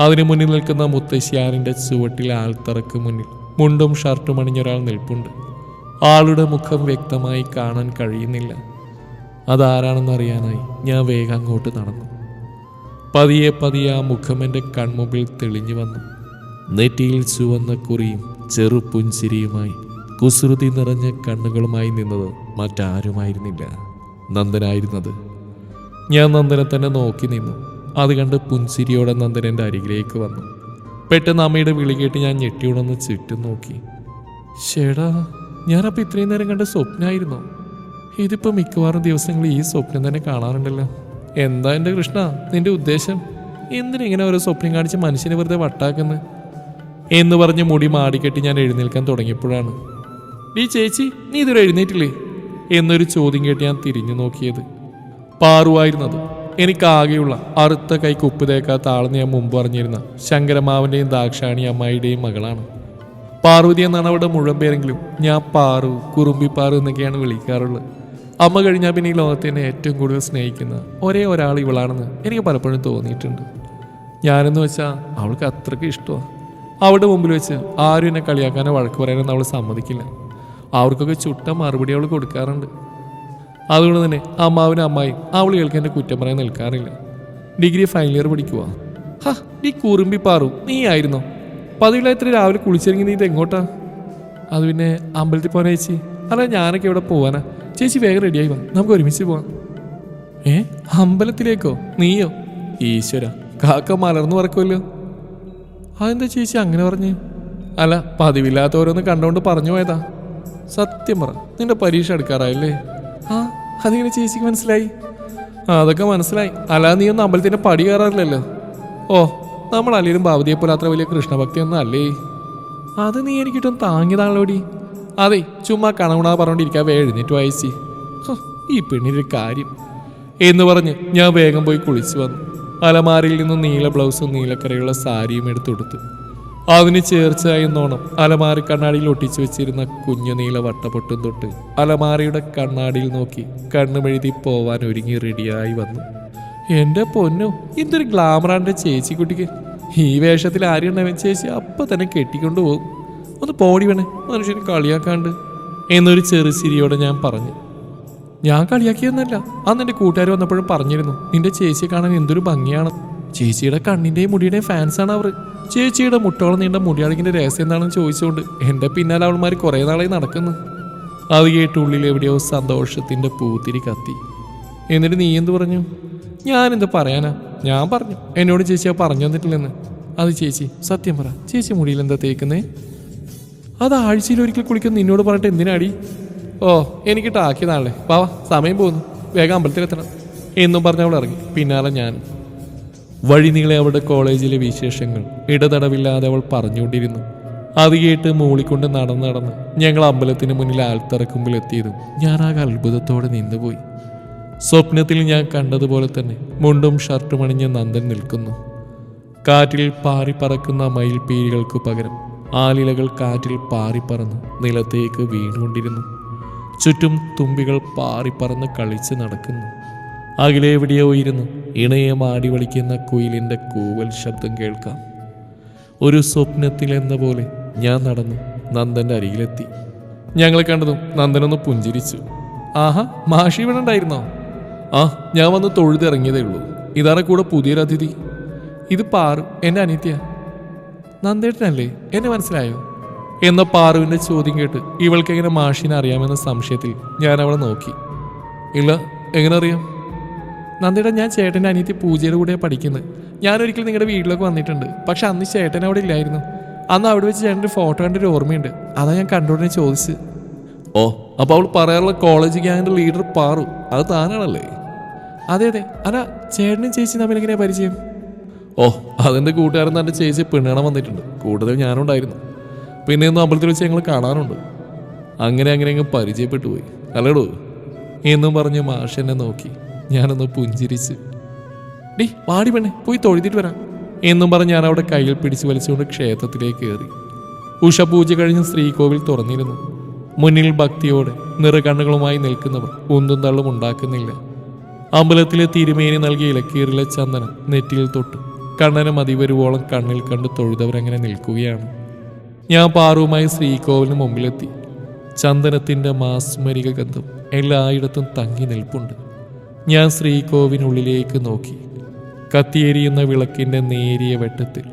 അതിനു മുന്നിൽ നിൽക്കുന്ന മുത്തശ്ശിയാനിൻ്റെ ചുവട്ടിൽ ആൽത്തറക്ക് മുന്നിൽ മുണ്ടും ഷർട്ടും അണിഞ്ഞൊരാൾ നിൽപ്പുണ്ട്. ആളുടെ മുഖം വ്യക്തമായി കാണാൻ കഴിയുന്നില്ല. അതാരാണെന്നറിയാനായി ഞാൻ വേഗം അങ്ങോട്ട് നടന്നു. പതിയെ പതിയെ ആ മുഖം എൻ്റെ കൺമുമ്പിൽ തെളിഞ്ഞു വന്നു. നെറ്റിയിൽ ചുവന്ന കുറിയും ചെറുപുഞ്ചിരിയുമായി കുസൃതി നിറഞ്ഞ കണ്ണുകളുമായി നിന്നത് മറ്റാരുമായിരുന്നില്ല, നന്ദനായിരുന്നത്. ഞാൻ നന്ദനെ തന്നെ നോക്കി നിന്നു. അത് കണ്ട് പുഞ്ചിരിയോടെ നന്ദൻ എൻ്റെ അരികിലേക്ക് വന്നു. പെട്ടെന്ന് അമ്മയുടെ വിളി കേട്ട് ഞാൻ ഞെട്ടിയുണർന്ന് ചുറ്റും നോക്കി. ചേടാ, ഞാനപ്പോൾ ഇത്രയും നേരം കണ്ട സ്വപ്നമായിരുന്നോ? ഇതിപ്പോൾ മിക്കവാറും ദിവസങ്ങളിൽ ഈ സ്വപ്നം തന്നെ കാണാറുണ്ടല്ലോ. എന്താ എൻ്റെ കൃഷ്ണ നിന്റെ ഉദ്ദേശം? എന്തിനിങ്ങനെ ഓരോ സ്വപ്നം കാണിച്ച് മനുഷ്യനെ വെറുതെ വട്ടാക്കുന്നു എന്ന് പറഞ്ഞ് മുടി മാടിക്കെട്ടി ഞാൻ എഴുന്നേൽക്കാൻ തുടങ്ങിയപ്പോഴാണ് ഈ ചേച്ചി നീ ഇതുവരെ എഴുന്നേറ്റില്ലേ എന്നൊരു ചോദ്യം കേട്ട് ഞാൻ തിരിഞ്ഞു നോക്കിയത്. പാറുവായിരുന്നത്. എനിക്കാകെയുള്ള അറുത്ത കൈക്ക് ഉപ്പ് തേക്കാത്ത ആളെന്ന് ഞാൻ മുമ്പ് പറഞ്ഞിരുന്ന ശങ്കരമാവൻ്റെയും ദാക്ഷാണി അമ്മായിയുടെയും മകളാണ്. പാർവതി എന്നാണ് അവിടെ മുഴുവൻ പേരെങ്കിലും ഞാൻ പാറു, കുറുമ്പി പാറു എന്നൊക്കെയാണ് വിളിക്കാറുള്ളത്. അമ്മ കഴിഞ്ഞാൽ പിന്നെ ഈ ലോകത്തെ എന്നെ ഏറ്റവും കൂടുതൽ സ്നേഹിക്കുന്ന ഒരേ ഒരാൾ ഇവളാണെന്ന് എനിക്ക് പലപ്പോഴും തോന്നിയിട്ടുണ്ട്. ഞാനെന്ന് വെച്ചാൽ അവൾക്ക് അത്രയ്ക്ക് ഇഷ്ടമാണ്. അവളുടെ മുമ്പിൽ വെച്ച് ആരും എന്നെ കളിയാക്കാനോ വഴക്ക് പറയാനൊന്നും അവൾ സമ്മതിക്കില്ല. അവർക്കൊക്കെ ചുട്ട മറുപടി അവൾ കൊടുക്കാറുണ്ട്. അതുകൊണ്ട് തന്നെ അമ്മാവിനും അമ്മായും അവൾ കേൾക്കാൻ എൻ്റെ കുറ്റം പറയാൻ നിൽക്കാറില്ല. ഡിഗ്രി ഫൈനൽ ഇയർ പഠിക്കുക. ഈ കുറുമ്പി പാറു നീ ആയിരുന്നോ? പതിവില്ല ഇത്ര രാവിലെ കുളിച്ചിറങ്ങി നീ ഇത് എങ്ങോട്ടാ? അത് പിന്നെ അമ്പലത്തിൽ പോകാൻ ചേച്ചി. അല്ല ഞാനൊക്കെ ഇവിടെ പോവാനാ. ചേച്ചി വേഗം റെഡിയായി വാ, നമുക്ക് ഒരുമിച്ച് പോവാം. അമ്പലത്തിലേക്കോ? നീയോ? ഈശ്വര, കാക്ക മലർന്നു പറക്കുമല്ലോ. അതെന്താ ചേച്ചി അങ്ങനെ പറഞ്ഞ്? അല്ല പതിവില്ലാത്ത ഓരോന്ന് കണ്ടുകൊണ്ട് പറഞ്ഞു പോയതാ. സത്യം പറ, നിന്റെ പരീക്ഷ എടുക്കാറായല്ലേ? അതിങ്ങനെ ചേച്ചിക്ക് മനസ്സിലായി? അതൊക്കെ മനസ്സിലായി. അല്ലാതെ നീ ഒന്നും അമ്പലത്തിൻ്റെ പടി കയറാറില്ലല്ലോ. ഓ, നമ്മൾ അല്ലെങ്കിലും ഭാവതിയെ പോലെ അത്ര വലിയ കൃഷ്ണഭക്തി ഒന്നും അല്ലേ. അത് നീ എനിക്കിട്ടും താങ്ങിയതാണല്ലോടി. അതെ, ചുമ്മാ കണകുണ പറഞ്ഞുകൊണ്ടിരിക്കാൻ എഴുന്നേറ്റ് വായിച്ചി. ഈ പെണ്ണിൻ്റെ കാര്യം എന്ന് പറഞ്ഞ് ഞാൻ വേഗം പോയി കുളിച്ചു വന്നു. അലമാരയിൽ നിന്നും നീല ബ്ലൗസും നീലക്കരയുള്ള സാരിയും എടുത്തുകൊടുത്തു. അതിന് ചേർച്ചയായെന്നോണം അലമാരി കണ്ണാടിയിൽ ഒട്ടിച്ചു വെച്ചിരുന്ന കുഞ്ഞു നീല വട്ടപ്പൊട്ടും തൊട്ട് അലമാരിയുടെ കണ്ണാടിയിൽ നോക്കി കണ്ണുമെഴുതി പോവാൻ ഒരുങ്ങി റെഡിയായി വന്നു. എൻ്റെ പൊന്നോ, എന്തൊരു ഗ്ലാമറാൻ്റെ ചേച്ചിക്കുട്ടിക്ക്! ഈ വേഷത്തിൽ ആരുണ്ടാവൻ ചേച്ചി അപ്പം തന്നെ കെട്ടിക്കൊണ്ടു പോകും. ഒന്ന് പോടി വേണേ, മനുഷ്യന് കളിയാക്കാണ്ട് എന്നൊരു ചെറുചിരിയോടെ ഞാൻ പറഞ്ഞു. ഞാൻ കളിയാക്കിയൊന്നല്ല, അന്ന് എൻ്റെ കൂട്ടുകാർ വന്നപ്പോഴും പറഞ്ഞിരുന്നു നിന്റെ ചേച്ചിയെ കാണാൻ എന്തൊരു ഭംഗിയാണ്. ചേച്ചിയുടെ കണ്ണിൻ്റെയും മുടിയുടെയും ഫാൻസാണ് അവർ. ചേച്ചിയുടെ മുട്ടോളം നീണ്ട മുടിയാളിൻ്റെ രഹസ്യം എന്താണെന്ന് ചോദിച്ചുകൊണ്ട് എൻ്റെ പിന്നാലെ അവൾമാർ കുറേ നാളായി നടക്കുന്നു. അത് കേട്ട് ഉള്ളിൽ എവിടെയോ സന്തോഷത്തിൻ്റെ പൂത്തിരി കത്തി. എന്നിട്ട് നീ എന്ത് പറഞ്ഞു? ഞാനെന്ത് പറയാനാ? ഞാൻ പറഞ്ഞു എന്നോട് ചേച്ചി ആ പറഞ്ഞു തന്നിട്ടില്ലെന്ന്. അത് ചേച്ചി സത്യം പറ, ചേച്ചി മുടിയിൽ എന്താ തേക്കുന്നേ? അത് ആഴ്ചയിൽ ഒരിക്കൽ കുളിക്കുന്ന നിന്നോട് പറഞ്ഞിട്ട് എന്തിനാടി? ഓ, എനിക്ക് ടാക്കിയതാണല്ലേ, വാവാ സമയം പോകുന്നു, വേഗം അമ്പലത്തിലെത്തണം എന്നും പറഞ്ഞവൾ ഇറങ്ങി. പിന്നാലെ ഞാൻ. വഴിനീളെ അവളുടെ കോളേജിലെ വിശേഷങ്ങൾ ഇടതടവില്ലാതെ അവൾ പറഞ്ഞുകൊണ്ടിരുന്നു. അത് കേട്ട് മൂളിക്കൊണ്ട് നടന്ന് ഞങ്ങൾ അമ്പലത്തിന് മുന്നിൽ ആൽത്തറക്കുമ്പിൽ എത്തിയതും ഞാൻ ആകെ അത്ഭുതത്തോടെ നിന്നുപോയി. സ്വപ്നത്തിൽ ഞാൻ കണ്ടതുപോലെ തന്നെ മുണ്ടും ഷർട്ടും അണിഞ്ഞ് നന്ദൻ നിൽക്കുന്നു. കാറ്റിൽ പാറിപ്പറക്കുന്ന മയിൽപ്പീലികൾക്ക് പകരം ആലിലകൾ കാറ്റിൽ പാറിപ്പറന്ന് നിലത്തേക്ക് വീണുകൊണ്ടിരുന്നു. ചുറ്റും തുമ്പികൾ പാറിപ്പറന്ന് കളിച്ച് നടക്കുന്നു. അകലെ എവിടെയോ ഇരുന്ന് ഇണയെ മാടി വലിക്കുന്ന കുയിലിൻ്റെ കൂവൽ ശബ്ദം കേൾക്കാം. ഒരു സ്വപ്നത്തിൽ എന്ന പോലെ ഞാൻ നടന്ന് നന്ദൻ്റെ അരികിലെത്തി. ഞങ്ങളെ കണ്ടതും നന്ദനൊന്ന് പുഞ്ചിരിച്ചു. ആഹാ, മാഷി ഇവിടെ ഉണ്ടായിരുന്നോ? ആ, ഞാൻ വന്ന് തൊഴുതിറങ്ങിയതേ ഉള്ളൂ. ഇതാണ് കൂടെ പുതിയൊരു അതിഥി. ഇത് പാറു, എൻ്റെ അനിത്യ. നന്ദേട്ടനല്ലേ? എന്നെ മനസ്സിലായോ എന്ന പാറുവിൻ്റെ ചോദ്യം കേട്ട് ഇവൾക്ക് എങ്ങനെ മാഷിനെ അറിയാമെന്ന സംശയത്തിൽ ഞാൻ അവളെ നോക്കി. ഇല്ല, എങ്ങനെ അറിയാം? നന്ദേട്ടൻ, ഞാൻ ചേട്ടൻ്റെ അനിയത്തി പൂജയുടെ കൂടെ പഠിക്കുന്നത്. ഞാനൊരിക്കൽ നിങ്ങളുടെ വീട്ടിലൊക്കെ വന്നിട്ടുണ്ട്, പക്ഷെ അന്ന് ചേട്ടൻ അവിടെ ഇല്ലായിരുന്നു. അന്ന് അവിടെ വെച്ച് ചേട്ടൻ്റെ ഫോട്ടോ കണ്ടൊരു ഓർമ്മയുണ്ട്, അതാ ഞാൻ കണ്ടോടനെ ചോദിച്ചു. ഓ, അപ്പോൾ അവൾ പറയാറുള്ള കോളേജ് ഗ്യാങ്ങിൻ്റെ ലീഡർ പാറു അത് താനാണല്ലേ? അതെ അതെ. അല്ല, ചേട്ടനും ചേച്ചി തമ്മിൽ എങ്ങനെയാ പരിചയം? ഓ, അതെൻ്റെ കൂട്ടുകാരൻ തൻ്റെ ചേച്ചി പെണ്ണാൻ വന്നിട്ടുണ്ട്. കൂടുതൽ ഞാനുണ്ടായിരുന്നു. പിന്നെ ഒന്നും അമ്പലത്തിൽ വെച്ച് ഞങ്ങൾ കാണാറുണ്ട്. അങ്ങനെ അങ്ങ് പരിചയപ്പെട്ടു പോയി അല്ലേടോ എന്നും പറഞ്ഞ് മാഷ് എന്നെ നോക്കി. ഞാനൊന്ന് പുഞ്ചിരിച്ച്, ഡി വാടി പെണ്ണെ, പോയി തൊഴുതിട്ട് വരാം എന്നും പറഞ്ഞ് ഞാൻ അവിടെ കയ്യിൽ പിടിച്ച് വലിച്ചുകൊണ്ട് ക്ഷേത്രത്തിലേക്ക് കയറി. ഉഷപൂജ കഴിഞ്ഞ് ശ്രീകോവിൽ തുറന്നിരുന്നു. മുന്നിൽ ഭക്തിയോടെ നിറകണ്ണുകളുമായി നിൽക്കുന്നവർ ഉന്തും തള്ളും ഉണ്ടാക്കുന്നില്ല. അമ്പലത്തിലെ തിരുമേനി നൽകിയ ഇലക്കീറിലെ ചന്ദനം നെറ്റിയിൽ തൊട്ട് കണ്ണനെ മതിവരുവോളം കണ്ണിൽ കണ്ട് തൊഴുതവരങ്ങനെ നിൽക്കുകയാണ്. ഞാൻ പാറുവുമായി ശ്രീകോവിലിന് മുമ്പിലെത്തി. ചന്ദനത്തിൻ്റെ മാസ്മരിക ഗന്ധം എല്ലായിടത്തും തങ്ങി നിൽപ്പുണ്ട്. ഞാൻ ശ്രീകോവിനുള്ളിലേക്ക് നോക്കി. കത്തിയെരിയുന്ന വിളക്കിൻ്റെ നേരിയ വെട്ടത്തിൽ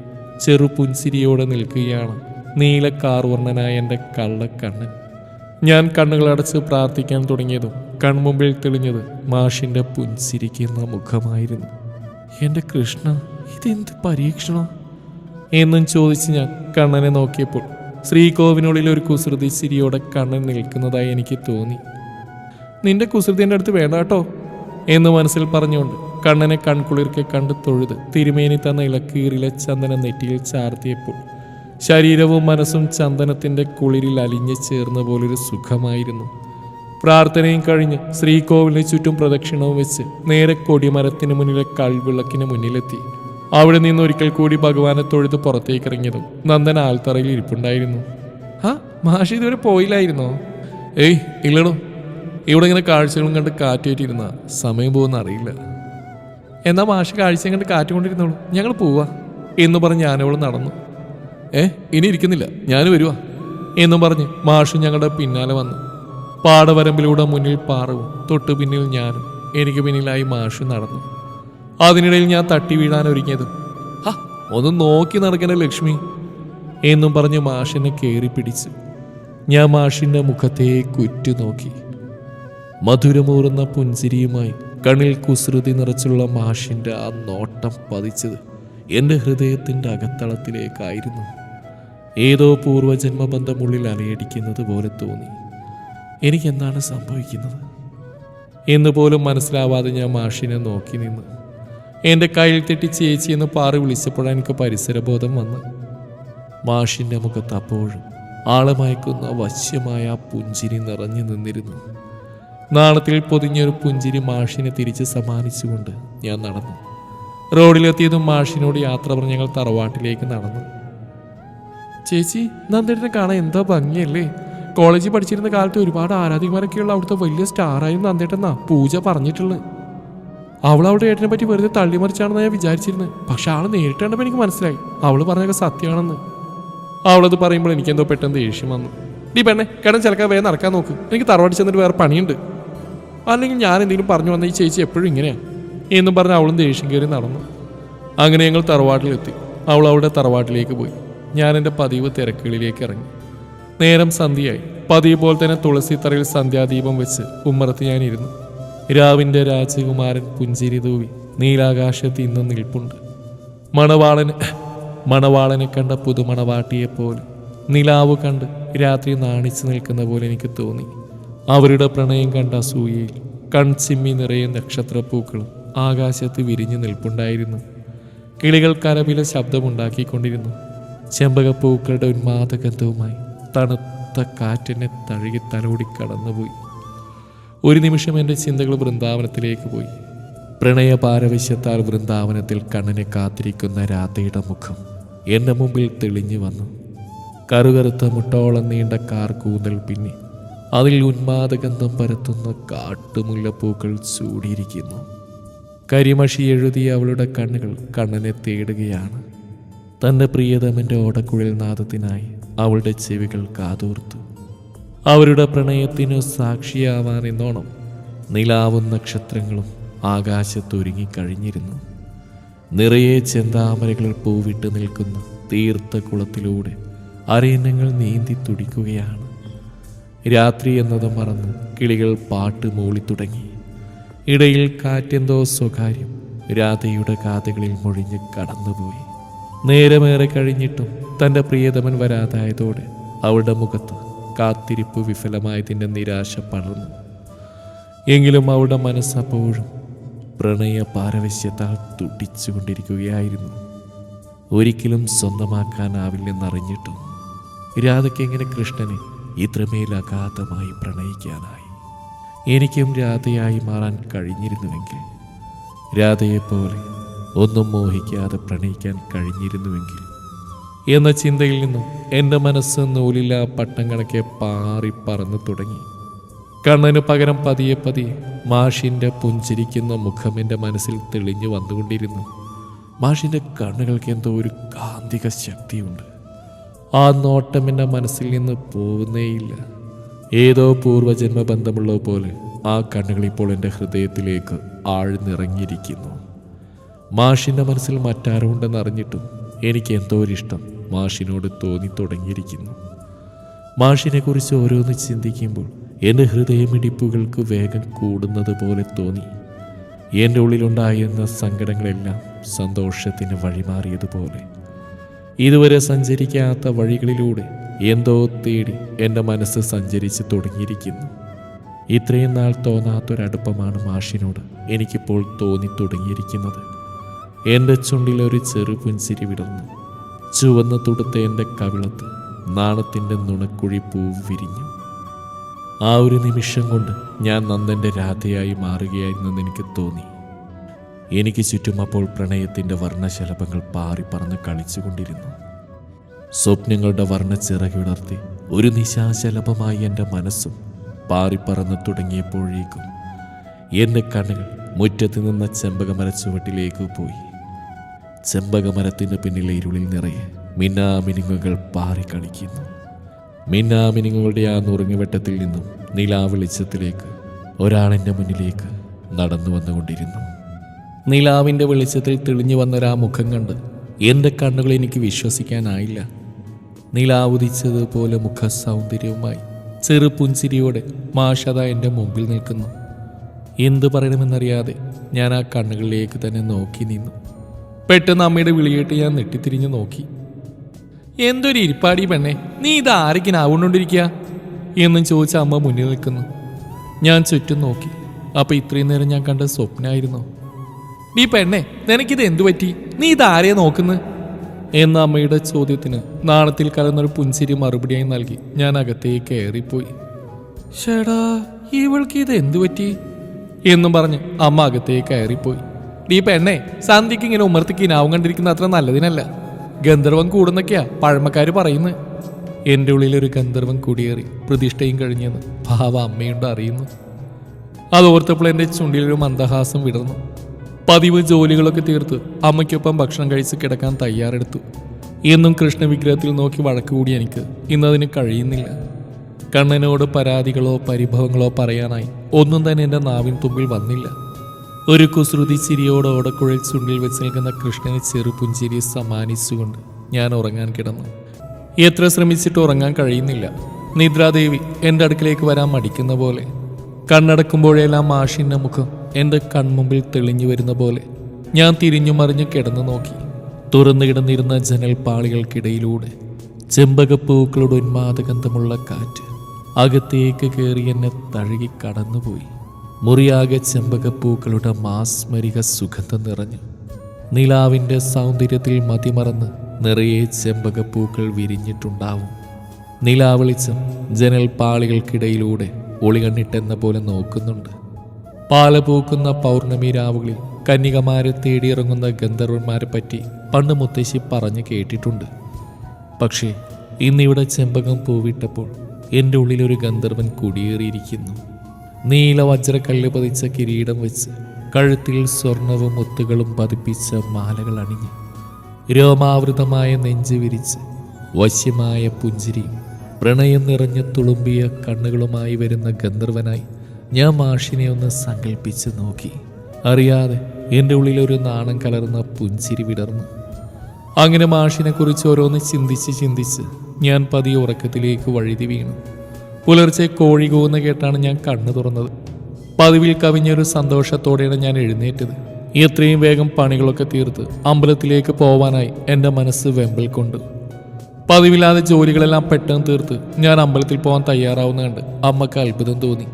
ചെറുപുൻസിരിയോടെ നിൽക്കുകയാണ് നീലക്കാർവർണ്ണനായ എൻ്റെ കള്ളക്കണ്ണൻ. ഞാൻ കണ്ണുകളടച്ച് പ്രാർത്ഥിക്കാൻ തുടങ്ങിയതും കൺമുമ്പിൽ തെളിഞ്ഞത് മാഷിൻ്റെ പുൻസിരിക്കുന്ന മുഖമായിരുന്നു. എൻ്റെ കൃഷ്ണ, ഇതെന്ത് പരീക്ഷണം എന്നും ചോദിച്ച് ഞാൻ കണ്ണനെ നോക്കിയപ്പോൾ ശ്രീകോവിനുള്ളിൽ ഒരു കുസൃതി ചിരിയോടെ കണ്ണൻ നിൽക്കുന്നതായി എനിക്ക് തോന്നി. നിന്റെ കുസൃതി എൻ്റെ അടുത്ത് വേണ്ട കേട്ടോ എന്ന് മനസ്സിൽ പറഞ്ഞുകൊണ്ട് കണ്ണനെ കൺകുളിർക്കെ കണ്ട് തൊഴുത് തിരുമേനി തന്ന ഇലക്കീറിലെ ചന്ദന നെറ്റിയിൽ ചാർത്തിയപ്പോൾ ശരീരവും മനസ്സും ചന്ദനത്തിൻ്റെ കുളിരിൽ അലിഞ്ഞു ചേർന്ന പോലൊരു സുഖമായിരുന്നു. പ്രാർത്ഥനയും കഴിഞ്ഞ് ശ്രീകോവിലിന് ചുറ്റും പ്രദക്ഷിണവും വെച്ച് നേരെ കൊടിമരത്തിന് മുന്നിലെ കൽവിളക്കിന് മുന്നിലെത്തി. അവിടെ നിന്ന് ഒരിക്കൽ കൂടി ഭഗവാനെ തൊഴുത് പുറത്തേക്ക് ഇറങ്ങിയതും നന്ദൻ ആൽത്തറയിൽ ഇരിപ്പുണ്ടായിരുന്നു. ഹാ, മാഷി ഇതുവരെ പോയില്ലായിരുന്നോ? ഏയ് ഇല്ലടോ, ഇവിടെ ഇങ്ങനെ കാഴ്ചകളും കണ്ട് കാറ്റേറ്റിരുന്ന സമയം പോകുന്ന അറിയില്ല. എന്നാൽ മാഷി കാഴ്ചയും കണ്ട് കാറ്റുകൊണ്ടിരുന്നോളൂ, ഞങ്ങൾ പോവാ എന്ന് പറഞ്ഞ് ഞാനവൾ നടന്നു. ഇനി ഇരിക്കുന്നില്ല, ഞാൻ വരുവാ എന്നും പറഞ്ഞ് മാഷ് ഞങ്ങളുടെ പിന്നാലെ വന്നു. പാടവരമ്പിലൂടെ മുന്നിൽ പാറവും തൊട്ടു പിന്നിൽ ഞാനും, എനിക്ക് പിന്നിലായി മാഷ് നടന്നു. അതിനിടയിൽ ഞാൻ തട്ടി വീഴാൻ ഒരുങ്ങിയതും ഒന്ന് നോക്കി നടക്കണ ലക്ഷ്മി എന്നും പറഞ്ഞ് മാഷിനെ കയറി പിടിച്ചു. ഞാൻ മാഷിൻ്റെ മുഖത്തേക്ക് ഉറ്റുനോക്കി. മധുരമൂറുന്ന പുഞ്ചിരിയുമായി കണ്ണിൽ കുസൃതി നിറച്ചുള്ള മാഷിൻ്റെ ആ നോട്ടം പതിച്ചത് എൻ്റെ ഹൃദയത്തിൻ്റെ അകത്തളത്തിലേക്കായിരുന്നു. ഏതോ പൂർവ്വജന്മബന്ധമുള്ളിൽ അലയടിക്കുന്നത് പോലെ തോന്നി. എനിക്കെന്താണ് സംഭവിക്കുന്നത് എന്ന് പോലും മനസ്സിലാവാതെ ഞാൻ മാഷിനെ നോക്കി നിന്നു. എൻ്റെ കയ്യിൽ തെറ്റി ചേച്ചി എന്ന് പാറി വിളിച്ചപ്പോഴാണ് എനിക്ക് പരിസരബോധം വന്ന്. മാഷിൻ്റെ മുഖത്ത് അപ്പോഴും ആളമയക്കുന്ന വശ്യമായ ആ പുഞ്ചിരി നിറഞ്ഞു നിന്നിരുന്നു. നാളത്തിൽ പൊതിഞ്ഞൊരു പുഞ്ചിരി മാഷിനെ തിരിച്ച് സമ്മാനിച്ചുകൊണ്ട് ഞാൻ നടന്നു. റോഡിലെത്തിയതും മാഷിനോട് യാത്ര പറഞ്ഞ് ഞങ്ങൾ തറവാട്ടിലേക്ക് നടന്നു. ചേച്ചി, നന്ദേട്ടനെ കാണാൻ എന്താ ഭംഗിയല്ലേ. കോളേജിൽ പഠിച്ചിരുന്ന കാലത്ത് ഒരുപാട് ആരാധികമാരൊക്കെയുള്ള അവിടുത്തെ വലിയ സ്റ്റാറായി നന്ദേട്ടെന്നാ പൂജ പറഞ്ഞിട്ടുള്ളത്. അവൾ അവളുടെ ഏട്ടനെ പറ്റി വെറുതെ തള്ളിമറിച്ചാണെന്ന് ഞാൻ വിചാരിച്ചിരുന്നത്. പക്ഷെ ആള് നേരിട്ട് കണ്ടപ്പോൾ എനിക്ക് മനസ്സിലായി അവള് പറഞ്ഞൊക്കെ സത്യമാണെന്ന്. അവളത് പറയുമ്പോൾ എനിക്കെന്തോ പെട്ടെന്ന് ദേഷ്യം വന്നു. നീ പെണ്ണെ കിടന്ന് ചിലക്കാൻ വേഗം നടക്കാൻ നോക്ക്, എനിക്ക് തറവാടി ചെന്നിട്ട് വേറെ പണിയുണ്ട്. അല്ലെങ്കിൽ ഞാൻ എന്തെങ്കിലും പറഞ്ഞു വന്ന ഈ ചേച്ചി എപ്പോഴും ഇങ്ങനെയാണ് എന്നും പറഞ്ഞ് അവളും ദേഷ്യം കയറി നടന്നു. അങ്ങനെ ഞങ്ങൾ തറവാട്ടിലെത്തി. അവൾ അവളുടെ തറവാട്ടിലേക്ക് പോയി. ഞാൻ എൻ്റെ പതിവ് തിരക്കുകളിലേക്ക് ഇറങ്ങി. നേരം സന്ധ്യയായി. പതിവ് പോലെ തന്നെ തുളസിത്തറയിൽ സന്ധ്യാദീപം വെച്ച് ഉമ്മറത്ത് ഞാനിരുന്നു. രാവിൻ്റെ രാജകുമാരൻ പുഞ്ചിരി തൂവി നീലാകാശത്ത് ഇന്നും നിൽപ്പുണ്ട്. മണവാളനെ കണ്ട പുതുമണവാട്ടിയെപ്പോലെ നിലാവ് കണ്ട് രാത്രി നാണിച്ചു നിൽക്കുന്ന പോലെ എനിക്ക് തോന്നി. അവരുടെ പ്രണയം കണ്ട അസൂയയിൽ കൺചിമ്മി നിറയെ നക്ഷത്രപ്പൂക്കളും ആകാശത്ത് വിരിഞ്ഞു നിൽപ്പുണ്ടായിരുന്നു. കിളികൾ കരവിലെ ശബ്ദമുണ്ടാക്കിക്കൊണ്ടിരുന്നു. ചെമ്പകപ്പൂക്കളുടെ ഉന്മാദഗന്ധവുമായി തണുത്ത കാറ്റിനെ തഴുകി തലോടി കടന്നുപോയി. ഒരു നിമിഷം എൻ്റെ ചിന്തകൾ വൃന്ദാവനത്തിലേക്ക് പോയി. പ്രണയപാരവശ്യത്താൽ വൃന്ദാവനത്തിൽ കണ്ണനെ കാത്തിരിക്കുന്ന രാധയുടെ മുഖം എൻ്റെ മുമ്പിൽ തെളിഞ്ഞു വന്നു. കറുകറുത്ത മുട്ടോളം നീണ്ട കാർ കൂന്തൽ പിന്നി അതിൽ ഉന്മാദഗന്ധം പരത്തുന്ന കാട്ടുമുല്ലപ്പൂക്കൾ ചൂടിയിരിക്കുന്നു. കരിമഷി എഴുതിയ അവളുടെ കണ്ണുകൾ കണ്ണനെ തേടുകയാണ്. തൻ്റെ പ്രിയതമൻ്റെ ഓടക്കുഴൽ നാദത്തിനായി അവളുടെ ചെവികൾ കാതോർത്തു. അവരുടെ പ്രണയത്തിനു സാക്ഷിയാവാൻ എന്നോണം നിലാവും നക്ഷത്രങ്ങളും ആകാശത്തൊരുങ്ങിക്കഴിഞ്ഞിരുന്നു. നിറയെ ചെന്താമരകൾ പൂവിട്ട് നിൽക്കുന്ന തീർത്ത കുളത്തിലൂടെ അരയന്നങ്ങൾ നീന്തി തുടിക്കുകയാണ്. രാത്രി എന്നത് മറന്ന് കിളികൾ പാട്ട് മൂളി തുടങ്ങി. ഇടയിൽ കാറ്റെന്തോ സ്വകാര്യം രാധയുടെ കാതുകളിൽ മൊഴിഞ്ഞ് കടന്നുപോയി. നേരമേറെ കഴിഞ്ഞിട്ടും തൻ്റെ പ്രിയതമൻ വരാതായതോടെ അവളുടെ മുഖത്ത് കാത്തിരിപ്പ് വിഫലമായതിൻ്റെ നിരാശ പടർന്നു. എങ്കിലും അവളുടെ മനസ്സപ്പോഴും പ്രണയ പാരവശ്യത്താൽ തുടിച്ചുകൊണ്ടിരിക്കുകയായിരുന്നു. ഒരിക്കലും സ്വന്തമാക്കാനാവില്ലെന്നറിഞ്ഞിട്ടും രാധയ്ക്ക് എങ്ങനെ കൃഷ്ണനെ ഇത്രമേൽ അഗാധമായി പ്രണയിക്കാനായി? എനിക്കും രാധയായി മാറാൻ കഴിഞ്ഞിരുന്നുവെങ്കിൽ, രാധയെപ്പോലെ ഒന്നും മോഹിക്കാതെ പ്രണയിക്കാൻ കഴിഞ്ഞിരുന്നുവെങ്കിൽ എന്ന ചിന്തയിൽ നിന്നും എൻ്റെ മനസ്സ് നൂലില്ല പട്ടം കണക്കെ പാറി പറന്നു തുടങ്ങി. കണ്ണന് പകരം പതിയെ പതിയെ മാഷിൻ്റെ പുഞ്ചിരിക്കുന്ന മുഖം എൻ്റെ മനസ്സിൽ തെളിഞ്ഞു വന്നുകൊണ്ടിരുന്നു. മാഷിൻ്റെ കണ്ണുകൾക്ക് എന്തോ ഒരു കാന്തിക ശക്തിയുണ്ട്. ആ നോട്ടം എൻ്റെ മനസ്സിൽ നിന്ന് പോകുന്നേയില്ല. ഏതോ പൂർവജന്മ ബന്ധമുള്ള പോലെ ആ കണ്ണുകൾ ഇപ്പോൾ എൻ്റെ ഹൃദയത്തിലേക്ക് ആഴ്ന്നിറങ്ങിയിരിക്കുന്നു. മാഷിൻ്റെ മനസ്സിൽ മറ്റാരുണ്ടെന്ന് അറിഞ്ഞിട്ടും എനിക്ക് എന്തോ ഒരിഷ്ടം മാഷിനോട് തോന്നി തുടങ്ങിയിരിക്കുന്നു. മാഷിനെക്കുറിച്ച് ഓരോന്ന് ചിന്തിക്കുമ്പോൾ എൻ്റെ ഹൃദയമിടിപ്പുകൾക്ക് വേഗം കൂടുന്നത് പോലെ തോന്നി. എൻ്റെ ഉള്ളിലുണ്ടായിരുന്ന സങ്കടങ്ങളെല്ലാം സന്തോഷത്തിന് വഴിമാറിയതുപോലെ. ഇതുവരെ സഞ്ചരിക്കാത്ത വഴികളിലൂടെ എന്തോ തേടി എൻ്റെ മനസ്സ് സഞ്ചരിച്ച് തുടങ്ങിയിരിക്കുന്നു. ഇത്രയും നാൾ തോന്നാത്തൊരടുപ്പമാണ് മാഷിനോട് എനിക്കിപ്പോൾ തോന്നി തുടങ്ങിയിരിക്കുന്നത്. എൻ്റെ ചുണ്ടിൽ ഒരു ചെറു പുഞ്ചിരി വിടർന്നു. ചുവന്ന് തുടുത്ത എൻ്റെ കവിളത്ത് നാണത്തിൻ്റെ നുണക്കുഴി പൂവ് വിരിഞ്ഞു. ആ ഒരു നിമിഷം കൊണ്ട് ഞാൻ നന്ദൻ്റെ രാധയായി മാറുകയായിരുന്നെന്ന് എനിക്ക് തോന്നി. എനിക്ക് ചുറ്റും അപ്പോൾ പ്രണയത്തിൻ്റെ വർണ്ണശലഭങ്ങൾ പാറി പറന്ന് കളിച്ചുകൊണ്ടിരുന്നു. സ്വപ്നങ്ങളുടെ വർണ്ണച്ചിറകുടർത്തി ഒരു നിശാശലഭമായി എൻ്റെ മനസ്സും പാറിപ്പറന്ന് തുടങ്ങിയപ്പോഴേക്കും എൻ്റെ കണ്ണുകൾ മുറ്റത്ത് നിന്ന ചെമ്പകമരച്ചുവട്ടിലേക്ക് പോയി. ചെമ്പകമരത്തിൻ്റെ പിന്നിലെ ഇരുളിൽ നിറയെ മിന്നാമിനുങ്ങുകൾ പാറിക്കളിക്കുന്നു. മിന്നാമിനുങ്ങളുടെ ആ നുറുങ്ങുവെട്ടത്തിൽ നിന്നും നിലാവെളിച്ചത്തിലേക്ക് ഒരാളെൻ്റെ മുന്നിലേക്ക് നടന്നു വന്നുകൊണ്ടിരുന്നു. നിലാവിൻ്റെ വെളിച്ചത്തിൽ തെളിഞ്ഞു വന്നൊരാ മുഖം കണ്ട് എൻ്റെ കണ്ണുകൾ എനിക്ക് വിശ്വസിക്കാനായില്ല. നിലാവുദിച്ചതുപോലെ മുഖ സൗന്ദര്യവുമായി ചെറുപുഞ്ചിരിയോടെ മാഷത എൻ്റെ മുമ്പിൽ നിൽക്കുന്നു. എന്തു പറയണമെന്നറിയാതെ ഞാൻ ആ കണ്ണുകളിലേക്ക് തന്നെ നോക്കി നിന്നു. പെട്ടെന്ന് അമ്മയുടെ വിളിയേട്ട് ഞാൻ നെട്ടിത്തിരിഞ്ഞു നോക്കി. എന്തൊരു ഇരിപ്പാടി പെണ്ണെ, നീ ഇത് ആരൊക്കെയാവുകൊണ്ടിരിക്കുക എന്നും ചോദിച്ച അമ്മ മുന്നിൽ നിൽക്കുന്നു. ഞാൻ ചുറ്റും നോക്കി. അപ്പം ഇത്രയും നേരം ഞാൻ കണ്ട സ്വപ്നമായിരുന്നു. നീ പെണ്ണെ, നിനക്കിത് എന്തു പറ്റി? നീ ഇതാരെയാ നോക്കുന്നു എന്ന അമ്മയുടെ ചോദ്യത്തിന് നാണത്തിൽ കലർന്നൊരു പുഞ്ചിരി മറുപടിയായി നൽകി ഞാൻ അകത്തേക്ക് കയറിപ്പോയി. ഷേടാ, ഇവൾക്ക് ഇത് എന്തു പറ്റി എന്നും പറഞ്ഞ് അമ്മ അകത്തേക്ക് കയറിപ്പോയി. നീ പെണ്ണെ, സന്ധ്യക്ക് ഇങ്ങനെ ഉമ്മർത്തിക്ക് നാവും കണ്ടിരിക്കുന്ന അത്ര നല്ലതിനല്ല. ഗന്ധർവൻ കൂടുന്നൊക്കെയാ പഴമക്കാര് പറയുന്നത്. എൻ്റെ ഉള്ളിലൊരു ഗന്ധർവൻ കുടിയേറി പ്രതിഷ്ഠയും കഴിഞ്ഞെന്ന് ഭാവ അമ്മയുണ്ട് അറിയുന്നു. അതോർത്തപ്പോൾ എൻ്റെ ചുണ്ടിലൊരു മന്ദഹാസം വിടർന്നു. പതിവ് ജോലികളൊക്കെ തീർത്ത് അമ്മയ്ക്കൊപ്പം ഭക്ഷണം കഴിച്ച് കിടക്കാൻ തയ്യാറെടുത്തു. എന്നും കൃഷ്ണവിഗ്രഹത്തിൽ നോക്കി വഴക്ക് കൂടി എനിക്ക് ഇന്നതിന് കഴിയുന്നില്ല. കണ്ണനോട് പരാതികളോ പരിഭവങ്ങളോ പറയാനായി ഒന്നും തന്നെ എൻ്റെ നാവിൻ തുമ്പിൽ വന്നില്ല. ഒരു കുസൃതി ചിരിയോട് ഓടക്കുഴൽ ചുണ്ടിൽ വെച്ച് നിൽക്കുന്ന കൃഷ്ണന് ചെറുപുഞ്ചിരി സമ്മാനിച്ചുകൊണ്ട് ഞാൻ ഉറങ്ങാൻ കിടന്നു. എത്ര ശ്രമിച്ചിട്ട് ഉറങ്ങാൻ കഴിയുന്നില്ല. നിദ്രാദേവി എൻ്റെ അടുക്കിലേക്ക് വരാൻ മടിക്കുന്ന പോലെ. കണ്ണടക്കുമ്പോഴെല്ലാം മാഷിൻ്റെ മുഖം എൻ്റെ കൺമുമ്പിൽ തെളിഞ്ഞു വരുന്ന പോലെ ഞാൻ തിരിഞ്ഞു മറിഞ്ഞു കിടന്നു നോക്കി. തുറന്നു കിടന്നിരുന്ന ജനൽപ്പാളികൾക്കിടയിലൂടെ ചെമ്പകപ്പൂക്കളുടെ ഉന്മാദഗന്ധമുള്ള കാറ്റ് അകത്തേക്ക് കയറി എന്നെ തഴുകി കടന്നുപോയി. മുറിയാകെ ചെമ്പകപ്പൂക്കളുടെ മാസ്മരിക സുഗന്ധം നിറഞ്ഞു. നിലാവിൻ്റെ സൗന്ദര്യത്തിൽ മതിമറന്ന് നിറയെ ചെമ്പകപ്പൂക്കൾ വിരിഞ്ഞിട്ടുണ്ടാവും. നിലാവെളിച്ചം ജനൽപ്പാളികൾക്കിടയിലൂടെ ഒളികണ്ണിട്ടെന്ന പോലെ നോക്കുന്നുണ്ട്. പാലപൂക്കുന്ന പൗർണമി രാവുകളിൽ കന്യകമാരെ തേടിയിറങ്ങുന്ന ഗന്ധർവന്മാരെ പറ്റി പണ്ട് മുത്തശ്ശി പറഞ്ഞു കേട്ടിട്ടുണ്ട്. പക്ഷേ ഇന്നിവിടെ ചെമ്പകം പൂവിട്ടപ്പോൾ എൻ്റെ ഉള്ളിലൊരു ഗന്ധർവൻ കുടിയേറിയിരിക്കുന്നു. നീല വജ്രക്കല്ല് പതിച്ച കിരീടം വെച്ച് കഴുത്തിൽ സ്വർണവും മുത്തുകളും പതിപ്പിച്ച മാലകൾ അണിഞ്ഞ് രോമാവൃതമായ നെഞ്ച് വിരിച്ച് വശ്യമായ പുഞ്ചിരിയും പ്രണയം നിറഞ്ഞ തുളുമ്പിയ കണ്ണുകളുമായി വരുന്ന ഗന്ധർവനായി ഞാൻ മാഷിനെ ഒന്ന് സങ്കല്പിച്ച് നോക്കി. അറിയാതെ എൻ്റെ ഉള്ളിലൊരു നാണം കലർന്ന പുഞ്ചിരി വിടർന്നു. അങ്ങനെ മാഷിനെക്കുറിച്ച് ഓരോന്ന് ചിന്തിച്ച് ഞാൻ പതിയെ ഉറക്കത്തിലേക്ക് വഴുതി വീണു. പുലർച്ചെ കോഴി കൂവുന്ന കേട്ടാണ് ഞാൻ കണ്ണു തുറന്നത്. പതിവിൽ കവിഞ്ഞൊരു സന്തോഷത്തോടെയാണ് ഞാൻ എഴുന്നേറ്റത്. എത്രയും വേഗം പണികളൊക്കെ തീർത്ത് അമ്പലത്തിലേക്ക് പോവാനായി എൻ്റെ മനസ്സ് വെമ്പൽ കൊണ്ടു. പതിവില്ലാതെ ജോലികളെല്ലാം പെട്ടെന്ന് തീർത്ത് ഞാൻ അമ്പലത്തിൽ പോകാൻ തയ്യാറാവുന്ന കണ്ട് അമ്മക്ക് അത്ഭുതം തോന്നി.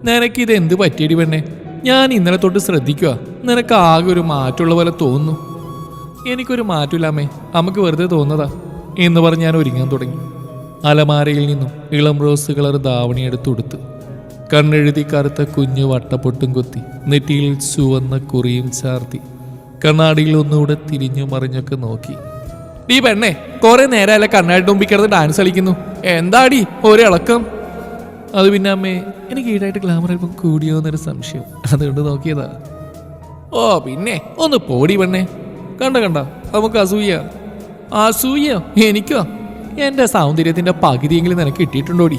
നിനക്കിത് എന്ത് പറ്റിയടി പെണ്ണെ? ഞാൻ ഇന്നലെ തൊട്ട് ശ്രദ്ധിക്കുക. നിനക്ക് ആകെ ഒരു മാറ്റമുള്ള പോലെ തോന്നുന്നു. എനിക്കൊരു മാറ്റമില്ലാമേ, അമ്മക്ക് വെറുതെ തോന്നതാ എന്ന് പറഞ്ഞ് ഞാൻ ഒരുങ്ങാൻ തുടങ്ങി. അലമാരയിൽ നിന്നും ഇളം റോസ് കളർ ധാവണിയെടുത്തുടുത്ത് കണ്ണെഴുതി കറുത്ത കുഞ്ഞു വട്ടപ്പൊട്ടും കൊത്തി നെറ്റിയിൽ ചുവന്ന കുറിയും ചാർത്തി കണ്ണാടിയിൽ ഒന്നുകൂടെ തിരിഞ്ഞു മറിഞ്ഞൊക്കെ നോക്കി. ഈ പെണ്ണെ, കുറെ നേരമല്ല കണ്ണാടി മുമ്പിൽ ഡാൻസ് കളിക്കുന്നു. എന്താടി ഒരിളക്കം? അത് പിന്നെ അമ്മേ, എനിക്ക് ഈടായിട്ട് ഗ്ലാമർ അല്പം കൂടിയോ എന്നൊരു സംശയം, അതുകൊണ്ട് നോക്കിയതാ. ഓ പിന്നെ ഒന്ന് പോടി പെണ്ണെ. കണ്ട നമുക്ക് അസൂയോ? എനിക്കോ? എൻ്റെ സൗന്ദര്യത്തിൻ്റെ പകുതിയെങ്കിലും നിനക്ക് കിട്ടിയിട്ടുണ്ടോടി?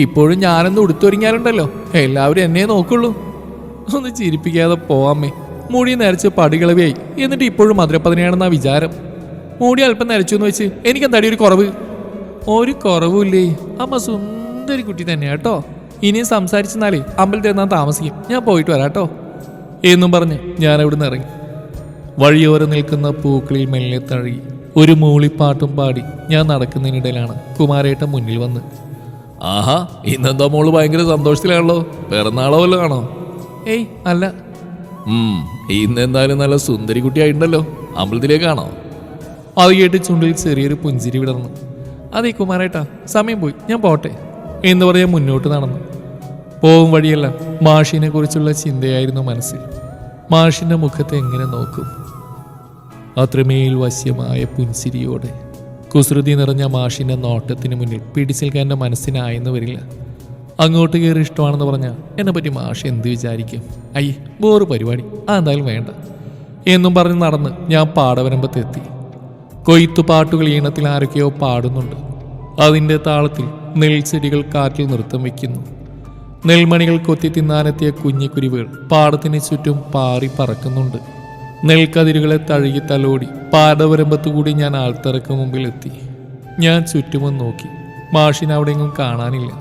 ഇപ്പോഴും ഞാനൊന്ന് ഉടുത്തൊരുങ്ങിയാലുണ്ടല്ലോ എല്ലാവരും എന്നെ നോക്കുള്ളൂ. ഒന്ന് ചിരിപ്പിക്കാതെ പോവാമ്മേ. മുടി നരച്ച് പടികളവിയായി, എന്നിട്ട് ഇപ്പോഴും മധുരപ്പതിനെയാണെന്നാ വിചാരം. മുടി അല്പം നരച്ചു എന്ന് വെച്ച് എനിക്കെന്താടി ഒരു കുറവ്? ഒരു കുറവുമില്ലേ അമ്മ, സുന്ദരി കുട്ടി തന്നെയാ കേട്ടോ. ഇനിയും സംസാരിച്ചെന്നാലേ അമ്പലത്തിൽ നിന്നാ താമസിക്കും. ഞാൻ പോയിട്ട് വരാട്ടോ എന്നും പറഞ്ഞ് ഞാൻ അവിടുന്ന് ഇറങ്ങി. വഴിയോരം നിൽക്കുന്ന പൂക്കളിൽ മെല്ലെ തഴുകി ഒരു മൂളിപ്പാട്ടും പാടി ഞാൻ നടക്കുന്നതിനിടയിലാണ് കുമാരേട്ടൻ മുന്നിൽ വന്ന്. ആഹാ, ഇന്നെന്താ മോള് ഭയങ്കര സന്തോഷത്തിലാണല്ലോ. പിറന്നാളോ വല്ലതും ആണോ? ഏയ് അല്ല. ഇന്നെന്തായാലും നല്ല സുന്ദരി കുട്ടിയായിട്ടുണ്ടല്ലോ. അമ്പലത്തിലേക്കാണോ? അത് കേട്ട് ചുണ്ടിൽ ചെറിയൊരു പുഞ്ചിരി വിടർന്നു. അതെ കുമാരേട്ടാ, സമയം പോയി, ഞാൻ പോട്ടെ എന്ന് പറയാൻ മുന്നോട്ട് നടന്നു. പോവും വഴിയെല്ലാം മാഷിനെ കുറിച്ചുള്ള ചിന്തയായിരുന്നു മനസ്സിൽ. മാഷിന്റെ മുഖത്തെ എങ്ങനെ നോക്കും? അത്രമേൽ വശ്യമായ പുഞ്ചിരിയോടെ കുസൃതി നിറഞ്ഞ മാഷിന്റെ നോട്ടത്തിന് മുന്നിൽ പിടിച്ചേൽക്കാൻ എൻ്റെ മനസ്സിനായെന്ന് വരില്ല. അങ്ങോട്ട് കയറി ഇഷ്ടമാണെന്ന് പറഞ്ഞാൽ എന്നെ പറ്റി മാഷ് എന്ത് വിചാരിക്കും? അയ്യേ, വേറെ പരിപാടി, അതെന്തായാലും വേണ്ട എന്നും പറഞ്ഞ് നടന്ന് ഞാൻ പാടവരമ്പത്തെത്തി. കൊയ്ത്തുപാട്ടുകൾ ഈണത്തിൽ ആരൊക്കെയോ പാടുന്നുണ്ട്. അതിൻ്റെ താളത്തിൽ നെൽച്ചെടികൾ കാറ്റിൽ നൃത്തം വയ്ക്കുന്നു. നെൽമണികൾ കൊത്തി തിന്നാനെത്തിയ കുഞ്ഞിക്കുരുവികൾ പാടത്തിന് ചുറ്റും പാറി പറക്കുന്നുണ്ട്. നെൽക്കതിരുകളെ തഴുകി തലോടി പാടവരമ്പത്തുകൂടി ഞാൻ ആൾത്തറക്ക് മുമ്പിൽ എത്തി. ഞാൻ ചുറ്റുമൊന്ന് നോക്കി. മാഷിനെ അവിടെയെങ്കിലും കാണാനില്ല.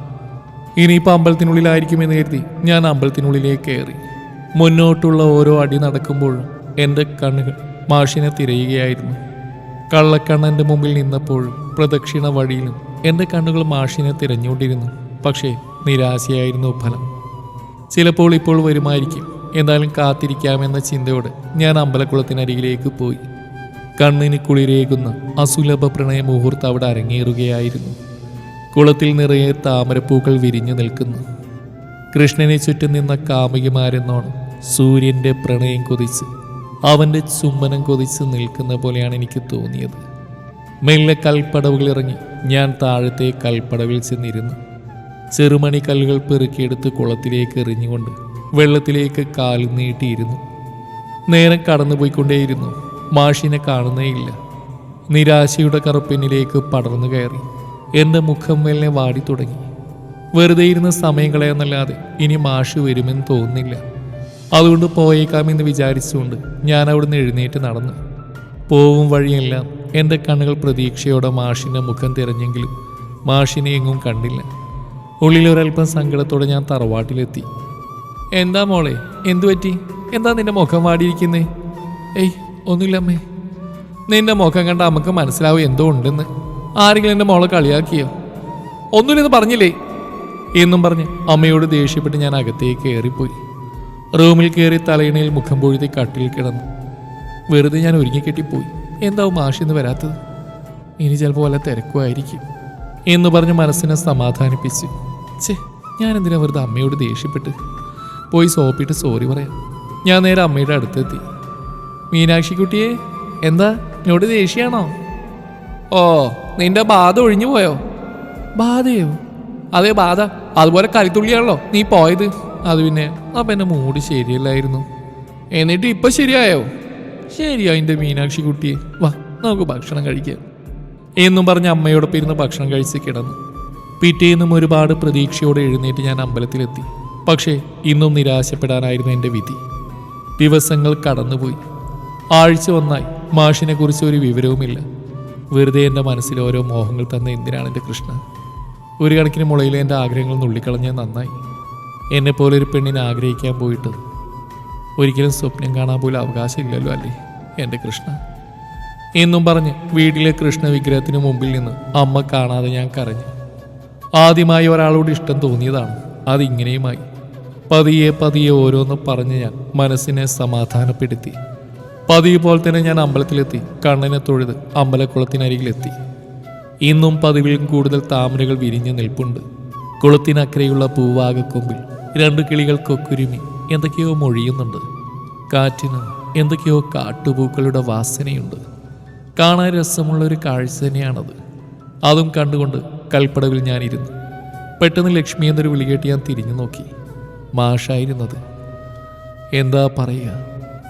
ഇനിയിപ്പോൾ അമ്പലത്തിനുള്ളിലായിരിക്കുമെന്ന് കരുതി ഞാൻ അമ്പലത്തിനുള്ളിലേക്ക് കയറി. മുന്നോട്ടുള്ള ഓരോ അടി നടക്കുമ്പോഴും എൻ്റെ കണ്ണുകൾ മാഷിനെ തിരയുകയായിരുന്നു. കള്ളക്കണ്ണൻ്റെ മുമ്പിൽ നിന്നപ്പോഴും പ്രദക്ഷിണ വഴിയിലും എൻ്റെ കണ്ണുകൾ മാഷിനെ തിരഞ്ഞുകൊണ്ടിരുന്നു. പക്ഷേ നിരാശയായിരുന്നു ഫലം. ചിലപ്പോൾ ഇപ്പോൾ വരുമായിരിക്കും, എന്തായാലും കാത്തിരിക്കാമെന്ന ചിന്തയോടെ ഞാൻ അമ്പലക്കുളത്തിനരികിലേക്ക് പോയി. കണ്ണിന് കുളിരേകുന്ന അസുലഭ പ്രണയ മുഹൂർത്തം അവിടെ അരങ്ങേറുകയായിരുന്നു. കുളത്തിൽ നിറയെ താമരപ്പൂക്കൾ വിരിഞ്ഞു നിൽക്കുന്നു. കൃഷ്ണനെ ചുറ്റും നിന്ന കാമുകിമാരെന്നോണം സൂര്യൻ്റെ പ്രണയം കൊതിച്ച് അവൻ്റെ ചുംബനം കൊതിച്ച് നിൽക്കുന്ന പോലെയാണ് എനിക്ക് തോന്നിയത്. മെല്ലെ കൽപ്പടവുകളിറങ്ങി ഞാൻ താഴത്തെ കൽപ്പടവിൽ ചെന്നിരുന്നു. ചെറുമണി കല്ലുകൾ പെറുക്കിയെടുത്ത് കുളത്തിലേക്ക് എറിഞ്ഞുകൊണ്ട് വെള്ളത്തിലേക്ക് കാൽ നീട്ടിയിരുന്നു. നേരം കടന്നുപോയിക്കൊണ്ടേയിരുന്നു. മാഷിനെ കാണുന്നേയില്ല. നിരാശയുടെ കറുപ്പിനിലേക്ക് പടർന്നു കയറി. എൻ്റെ മുഖം മെല്ലെ വാടി തുടങ്ങി. വെറുതെ ഇരുന്ന് സമയം കളയാന്നല്ലാതെ ഇനി മാഷ് വരുമെന്ന് തോന്നുന്നില്ല. അതുകൊണ്ട് പോയേക്കാമെന്ന് വിചാരിച്ചുകൊണ്ട് ഞാൻ അവിടുന്ന് എഴുന്നേറ്റ് നടന്നു. പോവും വഴിയെല്ലാം എൻ്റെ കണ്ണുകൾ പ്രതീക്ഷയോടെ മാഷിൻ്റെ മുഖം തിരഞ്ഞെങ്കിലും മാഷിനെ എങ്ങും കണ്ടില്ല. ഉള്ളിലൊരൽപ്പം സങ്കടത്തോടെ ഞാൻ തറവാട്ടിലെത്തി. എന്താ മോളെ, എന്തു പറ്റി? എന്താ നിന്റെ മുഖം വാടിയിരിക്കുന്നേ? ഏയ് ഒന്നുമില്ലമ്മേ. നിന്റെ മുഖം കണ്ട അമ്മക്ക് മനസ്സിലാവും എന്തോ ഉണ്ടെന്ന്. ആരെങ്കിലും എൻ്റെ മോളെ കളിയാക്കിയോ? ഒന്നുമില്ലെന്ന് പറഞ്ഞില്ലേ എന്നും പറഞ്ഞ് അമ്മയോട് ദേഷ്യപ്പെട്ട് ഞാൻ അകത്തേക്ക് കയറിപ്പോയി. റൂമിൽ കയറി തലയിണയിൽ മുഖം പൊഴുതി കട്ടിൽ കിടന്നു. വെറുതെ ഞാൻ ഒരുങ്ങിക്കെട്ടിപ്പോയി. എന്താവും മാഷിന്ന് വരാത്തത്? ഇനി ചിലപ്പോൾ വല്ല തിരക്കുമായിരിക്കും എന്ന് പറഞ്ഞ് മനസ്സിനെ സമാധാനിപ്പിച്ചു. ഞാൻ എന്തിനാ വെറുതെ അമ്മയോട് ദേഷ്യപ്പെട്ട്? പോയി സോപ്പിട്ട് സോറി പറയാം. ഞാൻ നേരെ അമ്മയുടെ അടുത്തെത്തി. മീനാക്ഷി കുട്ടിയെ, എന്താ എന്നോട് ദേഷ്യമാണോ? ഓ, നിന്റെ ബാധ ഒഴിഞ്ഞു പോയോ? ബാധയോ? അതെ ബാധ. അതുപോലെ കരിത്തുള്ളിയാണല്ലോ നീ പോയത്. അത് പിന്നെ അപ്പം എൻ്റെ മൂഡ് ശരിയല്ലായിരുന്നു. എന്നിട്ട് ഇപ്പം ശരിയായോ? ശരിയാ എൻ്റെ മീനാക്ഷി കുട്ടിയെ, വാ നമുക്ക് ഭക്ഷണം കഴിക്കാം എന്നും പറഞ്ഞ് അമ്മയോടൊപ്പം ഇരുന്ന് ഭക്ഷണം കഴിച്ച് കിടന്നു. പിറ്റേന്നും ഒരുപാട് പ്രതീക്ഷയോടെ എഴുന്നേറ്റ് ഞാൻ അമ്പലത്തിലെത്തി. പക്ഷേ ഇന്നും നിരാശപ്പെടാനായിരുന്നു എൻ്റെ വിധി. ദിവസങ്ങൾ കടന്നുപോയി. ആഴ്ച ഒന്നായി. മാഷിനെ കുറിച്ച് ഒരു വിവരവുമില്ല. വെറുതെ എൻ്റെ മനസ്സിൽ ഓരോ മോഹങ്ങൾ തന്ന എന്തിനാണ് എൻ്റെ കൃഷ്ണ? ഒരു കണക്കിന് മുളയിലെ എൻ്റെ ആഗ്രഹങ്ങൾ നുള്ളിക്കളഞ്ഞാൽ നന്നായി. എന്നെപ്പോലെ ഒരു പെണ്ണിനെ ആഗ്രഹിക്കാൻ പോയിട്ട് ഒരിക്കലും സ്വപ്നം കാണാൻ പോലും അവകാശമില്ലല്ലോ അല്ലേ എൻ്റെ കൃഷ്ണ എന്നും പറഞ്ഞ് വീട്ടിലെ കൃഷ്ണ വിഗ്രഹത്തിന് മുമ്പിൽ നിന്ന് അമ്മ കാണാതെ ഞാൻ കരഞ്ഞു. ആദ്യമായി ഒരാളോട് ഇഷ്ടം തോന്നിയതാണ്. അതിങ്ങനെയുമായി പതിയെ പതിയെ ഓരോന്ന് പറഞ്ഞ് ഞാൻ മനസ്സിനെ സമാധാനപ്പെടുത്തി. പതിവ് പോലെ തന്നെ ഞാൻ അമ്പലത്തിലെത്തി. കണ്ണനെ തൊഴുത് അമ്പലക്കുളത്തിനരികിലെത്തി. ഇന്നും പതിവിലും കൂടുതൽ താമരകൾ വിരിഞ്ഞു നിൽപ്പുണ്ട്. കുളത്തിനക്കരെയുള്ള പൂവാകക്കൊമ്പിൽ 2 കിളികൾ കൊക്കുരുമി എന്തൊക്കെയോ മൊഴിയുന്നുണ്ട്. കാറ്റിന് എന്തൊക്കെയോ കാട്ടുപൂക്കളുടെ വാസനയുണ്ട്. കാണാൻ രസമുള്ളൊരു കാഴ്ച തന്നെയാണത്. അതും കണ്ടുകൊണ്ട് കൽപ്പടവിൽ ഞാനിരുന്നു. പെട്ടെന്ന് ലക്ഷ്മി എന്നൊരു വിളികേട്ട് ഞാൻ തിരിഞ്ഞു നോക്കി. മാഷായിരുന്നത്. എന്താ പറയുക,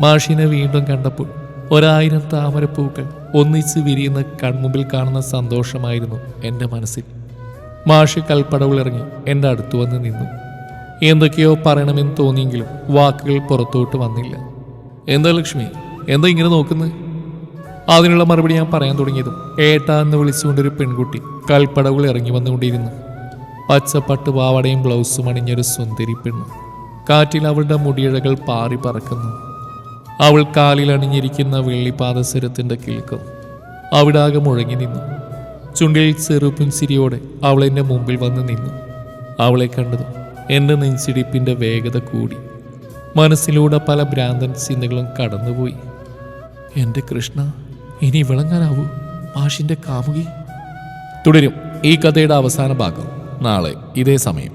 മാഷിനെ വീണ്ടും കണ്ടപ്പോൾ 1000 താമരപ്പൂക്കൾ ഒന്നിച്ച് വിരിയുന്ന കൺമുമ്പിൽ കാണുന്ന സന്തോഷമായിരുന്നു എൻ്റെ മനസ്സിൽ. മാഷ് കൽപ്പടവിലിറങ്ങി എൻ്റെ അടുത്ത് വന്ന് നിന്നു. എന്തൊക്കെയോ പറയണമെന്ന് തോന്നിയെങ്കിലും വാക്കുകൾ പുറത്തോട്ട് വന്നില്ല. എന്താ ലക്ഷ്മി, എന്താ ഇങ്ങനെ നോക്കുന്നത്? അതിനുള്ള മറുപടി ഞാൻ പറയാൻ തുടങ്ങിയതും ഏട്ടാ എന്ന് വിളിച്ചുകൊണ്ടൊരു പെൺകുട്ടി കൽപ്പടവിൽ ഇറങ്ങി വന്നുകൊണ്ടിരുന്നു. പച്ചപ്പട്ട് പാവാടയും ബ്ലൗസും അണിഞ്ഞൊരു സുന്ദരി പെണ്ണ്. കാറ്റിൽ അവളുടെ മുടിയിഴകൾ പാറി പറക്കുന്നു. അവൾ കാലിൽ അണിഞ്ഞിരിക്കുന്ന വെള്ളിപ്പാദസരത്തിൻ്റെ കിൽക്കം അവിടാകെ മുഴങ്ങി നിന്നു. ചുണ്ടിൽ ചെറുപുൻസിരിയോടെ അവൾ എൻ്റെ മുമ്പിൽ വന്ന് നിന്നു. അവളെ കണ്ടതും എൻ്റെ നെഞ്ചിടിപ്പിൻ്റെ വേഗത കൂടി. മനസ്സിലൂടെ പല ഭ്രാന്തൻ ചിന്തകളും കടന്നുപോയി. എൻ്റെ കൃഷ്ണ, ഇനി വിളങ്ങാനാവൂ മാഷിൻ്റെ കാമുകി? തുടരും ഈ കഥയുടെ അവസാന ഭാഗം നാളെ ഇതേ സമയം.